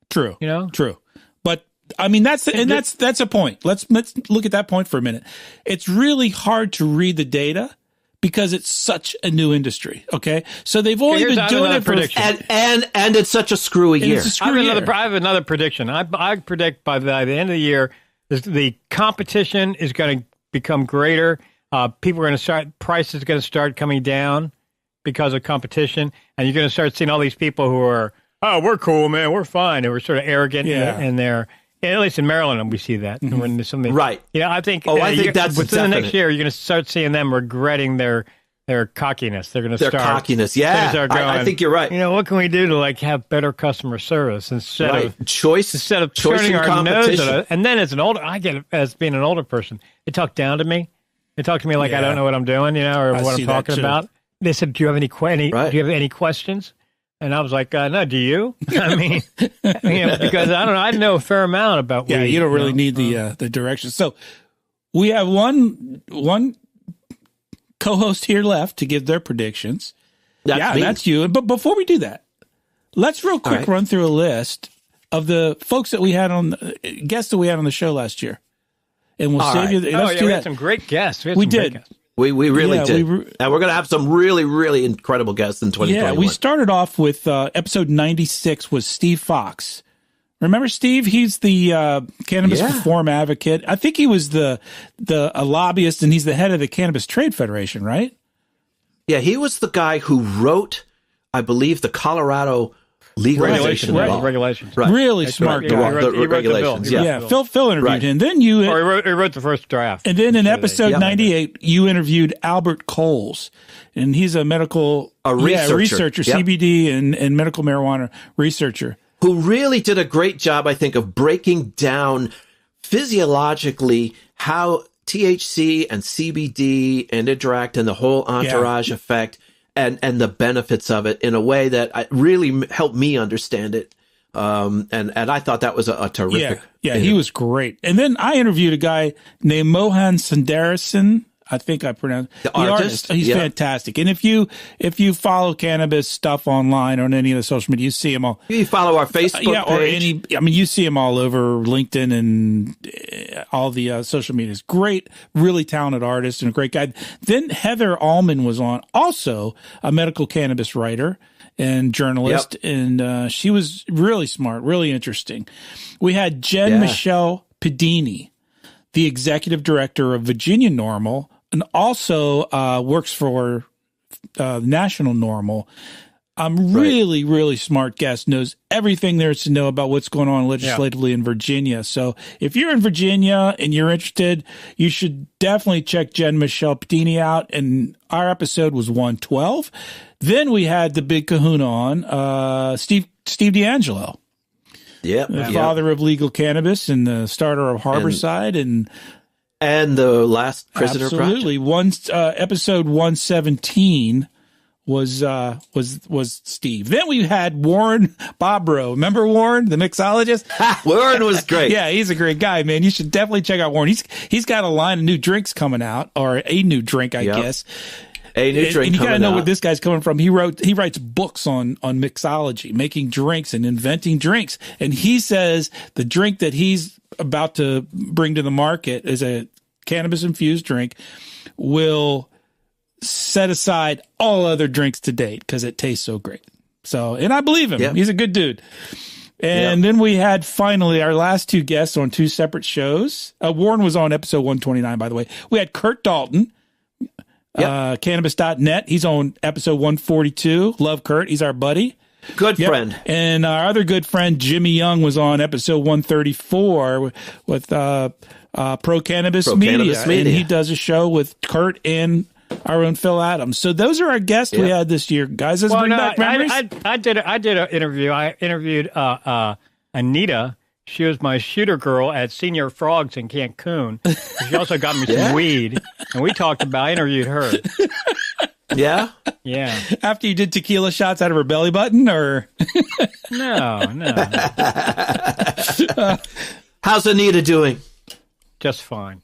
[SPEAKER 8] True. True. But I mean, that's a point. Let's look at that point for a minute. It's really hard to read the data because it's such a new industry. Okay, so they've only been doing it for
[SPEAKER 7] and it's such a screwy year.
[SPEAKER 9] I have another prediction. I predict by the end of the year, the competition is going to become greater. People are going to prices are going to start coming down because of competition, and you're going to start seeing all these people who are, "Oh, we're cool, man, we're fine," and we're sort of arrogant in their. Yeah, at least in Maryland, we see that.
[SPEAKER 7] Right.
[SPEAKER 9] I think.
[SPEAKER 7] I think that's
[SPEAKER 9] within the next year, you're going to start seeing them regretting their cockiness. They're going to start
[SPEAKER 7] cockiness. Yeah,
[SPEAKER 9] start going,
[SPEAKER 7] I think you're right.
[SPEAKER 9] What can we do to have better customer service instead of turning our nose at it? And then as being an older person, they talk down to me. They talk to me like I don't know what I'm doing, or what I'm talking about. They said, "Do you have any questions?" And I was like, "No, do you?" I mean, because I don't know. I know a fair amount about weed.
[SPEAKER 8] Yeah, you don't really need the direction. So we have one co-host here left to give their predictions. That's you. But before we do that, let's real quick run through a list of the folks that we had guests that we had on the show last year, and we'll save you. Let's do
[SPEAKER 9] we
[SPEAKER 8] that.
[SPEAKER 9] had some great guests.
[SPEAKER 8] We did.
[SPEAKER 7] We really did. And we're going to have some really, really incredible guests in 2021.
[SPEAKER 8] Yeah, we started off with episode 96 was Steve Fox. Remember Steve? He's the cannabis reform advocate. I think he was a lobbyist, and he's the head of the Cannabis Trade Federation, right?
[SPEAKER 7] Yeah, he was the guy who wrote, I believe, the Colorado legalization law.
[SPEAKER 9] Regulations.
[SPEAKER 7] Right.
[SPEAKER 8] Really smart guy.
[SPEAKER 7] The regulations.
[SPEAKER 8] Yeah, Phil interviewed him. Then he
[SPEAKER 9] wrote the first draft.
[SPEAKER 8] And then in episode 98, you interviewed Albert Coles, and he's a researcher,
[SPEAKER 7] yep.
[SPEAKER 8] CBD and medical marijuana researcher.
[SPEAKER 7] who really did a great job, I think, of breaking down physiologically how THC and CBD interact and the whole entourage effect and the benefits of it in a way that really helped me understand it. And I thought that was a terrific.
[SPEAKER 8] Yeah, he was great. And then I interviewed a guy named Mohan Sanderson. I think I pronounced
[SPEAKER 7] the artist.
[SPEAKER 8] He's fantastic. And if you follow cannabis stuff online or on any of the social media, you see him all.
[SPEAKER 7] You follow our Facebook page.
[SPEAKER 8] You see him all over LinkedIn and all the social medias. Great, really talented artist and a great guy. Then Heather Allman was on, also a medical cannabis writer and journalist, and she was really smart, really interesting. We had Jen Michelle Pedini, the executive director of Virginia NORML, and also works for National NORML. Really, really smart guest, knows everything there is to know about what's going on legislatively in Virginia. So if you're in Virginia and you're interested, you should definitely check Jen Michelle Pedini out. And our episode was 112. Then we had the big kahuna on, Steve D'Angelo. The father of legal cannabis and the starter of Harborside
[SPEAKER 7] and the last prisoner
[SPEAKER 8] absolutely
[SPEAKER 7] project.
[SPEAKER 8] Episode 117 was Steve. Then we had Warren Bobrow. Remember Warren, the mixologist?
[SPEAKER 7] Warren was great.
[SPEAKER 8] Yeah, he's a great guy, man. You should definitely check out Warren. He's got a line of new drinks coming out, or a new drink, I guess.
[SPEAKER 7] A new drink.
[SPEAKER 8] And you got to know where this guy's coming from. He writes books on mixology, making drinks and inventing drinks. And he says the drink that he's about to bring to the market is a cannabis infused drink will set aside all other drinks to date because it tastes so great. So, and I believe him. He's a good dude. And then we had finally our last two guests on two separate shows. Warren was on episode 129, by the way. We had Kurt Dalton, Cannabis.net. He's on episode 142. Love Kurt. He's our buddy.
[SPEAKER 7] Good friend.
[SPEAKER 8] And our other good friend, Jimmy Young, was on episode 134 with Pro Cannabis Media. And he does a show with Kurt and our own Phil Adams. So those are our guests we had this year, guys. Let's bring back memories.
[SPEAKER 9] I did an interview. I interviewed Anita. She was my shooter girl at Senior Frogs in Cancun. She also got me some weed, and I interviewed her.
[SPEAKER 7] Yeah?
[SPEAKER 9] Yeah.
[SPEAKER 8] After you did tequila shots out of her belly button, or?
[SPEAKER 9] No.
[SPEAKER 7] How's Anita doing?
[SPEAKER 9] Just fine.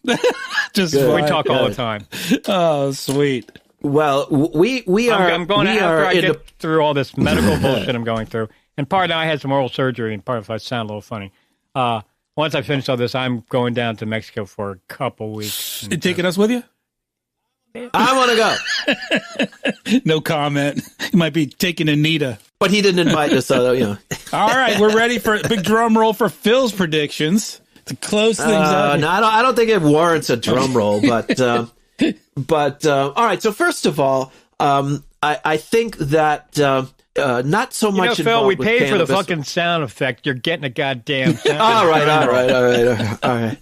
[SPEAKER 8] Just
[SPEAKER 9] fine. We talk all the time.
[SPEAKER 8] Oh, sweet.
[SPEAKER 7] Well, we are.
[SPEAKER 9] I'm going after I get through all this medical bullshit I'm going through. And part of I had some oral surgery, and part of I sound a little funny. Once I finish all this, I'm going down to Mexico for a couple weeks.
[SPEAKER 8] And taking us with you?
[SPEAKER 7] I want to
[SPEAKER 8] go. No comment. You might be taking Anita.
[SPEAKER 7] But he didn't invite us, so,
[SPEAKER 8] All right, we're ready for a big drum roll for Phil's predictions to close things up.
[SPEAKER 7] No, I don't think it warrants a drum roll, but all right. So first of all, I think that not so much.
[SPEAKER 9] Phil, we paid for the fucking sound effect. You're getting a goddamn sound.
[SPEAKER 7] All right.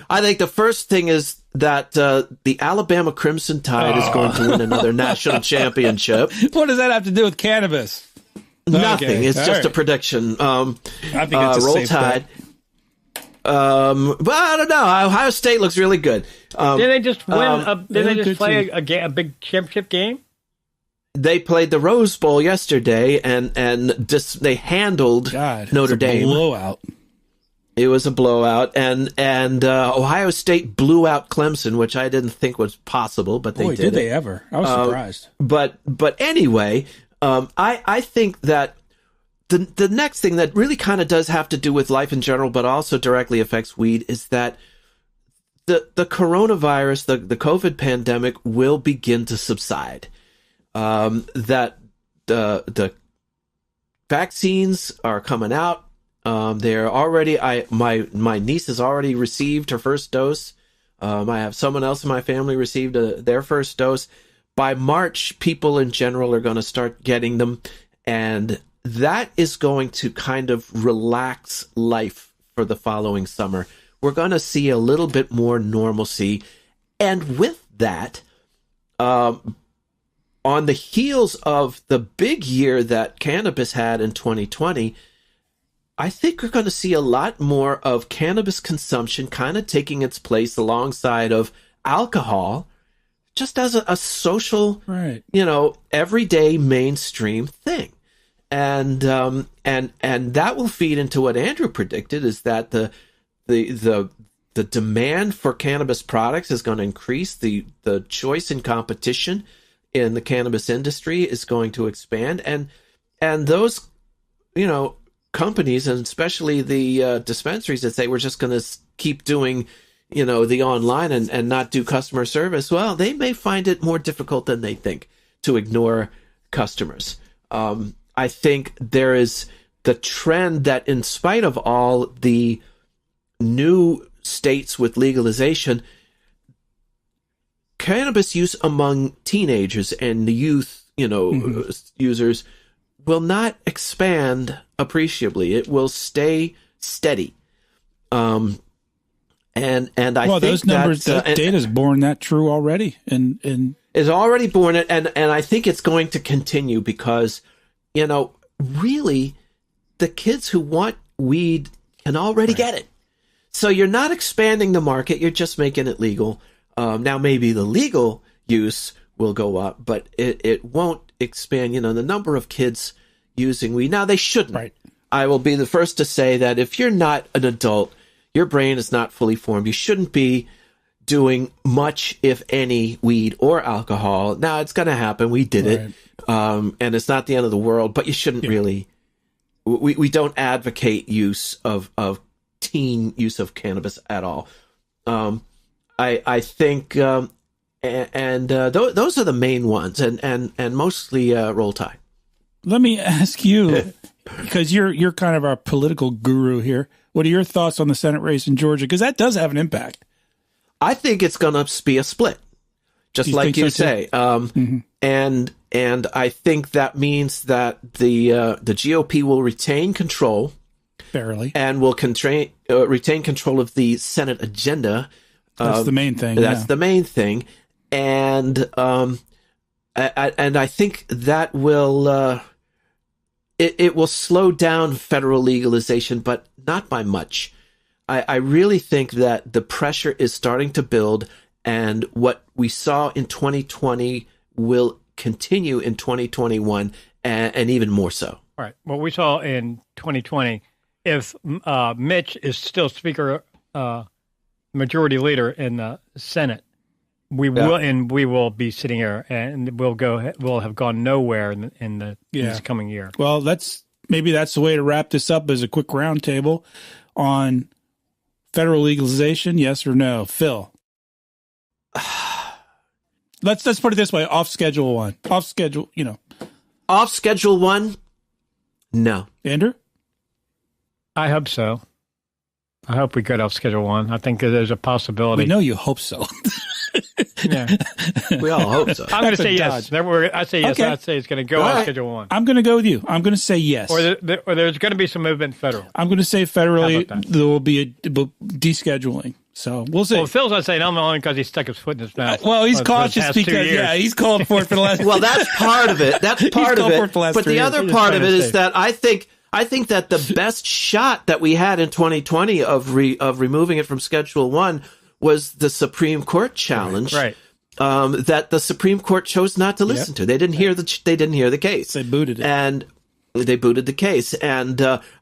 [SPEAKER 7] I think the first thing is that the Alabama Crimson Tide is going to win another national championship.
[SPEAKER 8] What does that have to do with cannabis?
[SPEAKER 7] Nothing.
[SPEAKER 8] Okay.
[SPEAKER 7] It's just a prediction.
[SPEAKER 8] I think it's a
[SPEAKER 7] Roll
[SPEAKER 8] safe
[SPEAKER 7] Tide. But I don't know. Ohio State looks really good.
[SPEAKER 9] Did they just win? Did they just play a big championship game?
[SPEAKER 7] They played the Rose Bowl yesterday, and they handled Notre Dame.
[SPEAKER 8] Blowout.
[SPEAKER 7] It was a blowout, and Ohio State blew out Clemson, which I didn't think was possible, but they did.
[SPEAKER 8] Did they ever? I was surprised.
[SPEAKER 7] But anyway, I think that the next thing that really kind of does have to do with life in general, but also directly affects weed, is that the coronavirus, the COVID pandemic, will begin to subside. That the vaccines are coming out. They're already. My niece has already received her first dose. I have someone else in my family received their first dose. By March, people in general are going to start getting them, and that is going to kind of relax life for the following summer. We're going to see a little bit more normalcy, and with that, on the heels of the big year that cannabis had in 2020, I think we're going to see a lot more of cannabis consumption kind of taking its place alongside of alcohol, just as a social,
[SPEAKER 8] right,
[SPEAKER 7] everyday mainstream thing. And that will feed into what Andrew predicted, is that the demand for cannabis products is going to increase. The choice and competition in the cannabis industry is going to expand, and those companies, and especially the dispensaries that say we're just going to keep doing the online and not do customer service, well, they may find it more difficult than they think to ignore customers. I think there is the trend that, in spite of all the new states with legalization, cannabis use among teenagers and the youth, users will not expand appreciably. It will stay steady. And I think
[SPEAKER 8] those numbers, that data is borne that true already, and
[SPEAKER 7] is already borne it, and I think it's going to continue because, really, the kids who want weed can already get it. So you're not expanding the market; you're just making it legal. Now, maybe the legal use will go up, but it won't expand. The number of kids using weed. Now, they shouldn't.
[SPEAKER 8] Right.
[SPEAKER 7] I will be the first to say that if you're not an adult, your brain is not fully formed, you shouldn't be doing much, if any, weed or alcohol. Now, it's going to happen. We did it. And it's not the end of the world, but you shouldn't really. We don't advocate use of teen use of cannabis at all. I think, those are the main ones, and mostly Roll Tide.
[SPEAKER 8] Let me ask you, because you're kind of our political guru here. What are your thoughts on the Senate race in Georgia? Because that does have an impact.
[SPEAKER 7] I think it's going to be a split, just like you say. And I think that means that the GOP will retain control
[SPEAKER 8] fairly,
[SPEAKER 7] and will retain control of the Senate agenda.
[SPEAKER 8] That's the main thing.
[SPEAKER 7] That's the main thing, and I think that will it will slow down federal legalization, but not by much. I really think that the pressure is starting to build, and what we saw in 2020 will continue in 2021, and even more so.
[SPEAKER 9] Right. What we saw in 2020, if Mitch is still Speaker, Majority Leader in the Senate, we will be sitting here, and we'll have gone nowhere in this coming year.
[SPEAKER 8] Well, maybe that's the way to wrap this up as a quick roundtable on federal legalization. Yes or no, Phil? Let's put it this way: off schedule one. Off schedule one.
[SPEAKER 7] No.
[SPEAKER 8] Andrew?
[SPEAKER 9] I hope so. I hope we get off schedule one. I think there's a possibility.
[SPEAKER 8] We know you hope so.
[SPEAKER 9] Yeah.
[SPEAKER 7] We all hope so.
[SPEAKER 9] I'm going to say yes. I say yes. Okay. I'd say it's going to go off schedule one.
[SPEAKER 8] I'm going to go with you. I'm going to say yes.
[SPEAKER 9] Or there's going to be some movement federal.
[SPEAKER 8] I'm going to say federally there will be a descheduling. So we'll see.
[SPEAKER 9] Well, Phil's not saying I'm only because he stuck his foot in his mouth.
[SPEAKER 8] Well, he's cautious because he's called for it for the last.
[SPEAKER 7] Well, that's part of it. That's part of it. But the other part of it is that I think that the best shot that we had in 2020 of removing it from Schedule 1 was the Supreme Court challenge.
[SPEAKER 9] Right.
[SPEAKER 7] That the Supreme Court chose not to listen to. They didn't hear the case.
[SPEAKER 8] They booted it.
[SPEAKER 7] And they booted the case. And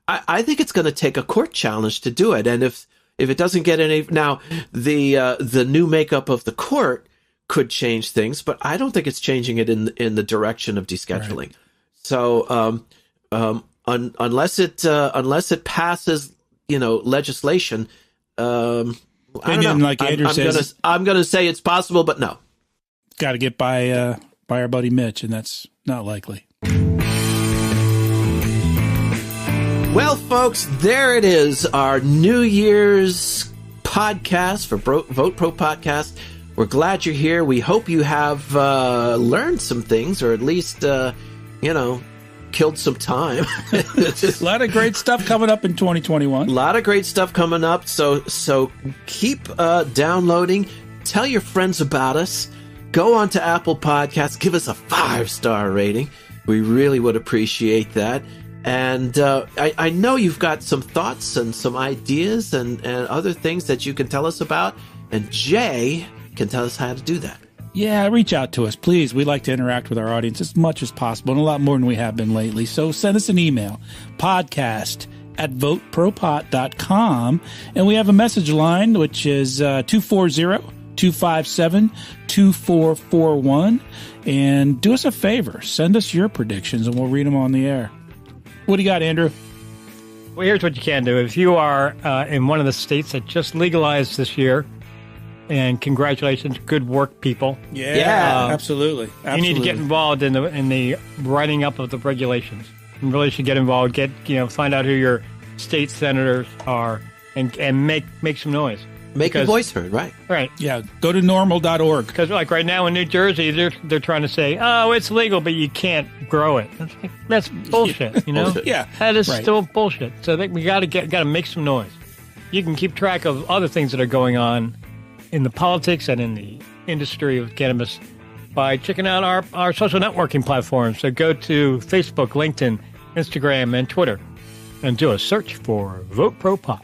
[SPEAKER 7] I think it's going to take a court challenge to do it. And if it doesn't get any, now the new makeup of the court could change things, but I don't think it's changing it in the direction of descheduling. Right. So unless it passes, legislation, I don't know.
[SPEAKER 8] Like Andrew says,
[SPEAKER 7] I'm going to say it's possible, but no.
[SPEAKER 8] Got to get by our buddy Mitch, and that's not likely.
[SPEAKER 7] Well, folks, there it is, our New Year's podcast for Vote Pro Podcast. We're glad you're here. We hope you have learned some things, or at least, killed some time.
[SPEAKER 8] A lot of great stuff coming up in 2021.
[SPEAKER 7] A lot of great stuff coming up. So keep downloading. Tell your friends about us. go on to Apple Podcasts, give us a 5-star rating. We really would appreciate that. And I know you've got some thoughts and some ideas and other things that you can tell us about. And Jay can tell us how to do that.
[SPEAKER 8] Yeah, reach out to us, please. We like to interact with our audience as much as possible, and a lot more than we have been lately. So send us an email, podcast@votepropot.com. And we have a message line, which is 240-257-2441. And do us a favor. Send us your predictions, and we'll read them on the air. What do you got, Andrew?
[SPEAKER 9] Well, here's what you can do. If you are in one of the states that just legalized this year, and congratulations, good work, people.
[SPEAKER 8] Yeah, absolutely.
[SPEAKER 9] You need to get involved in the writing up of the regulations. You really should get involved. Find out who your state senators are, and make some noise.
[SPEAKER 7] Make your voice heard, right?
[SPEAKER 9] Right.
[SPEAKER 8] Yeah, go to normal.org.
[SPEAKER 9] Because like right now in New Jersey, they're trying to say, oh, it's legal, but you can't grow it. That's bullshit, you know?
[SPEAKER 8] Yeah.
[SPEAKER 9] That is still bullshit. So I think we got to make some noise. You can keep track of other things that are going on in the politics and in the industry of cannabis by checking out our social networking platforms. So go to Facebook, LinkedIn, Instagram, and Twitter, and do a search for Vote Pro Pot.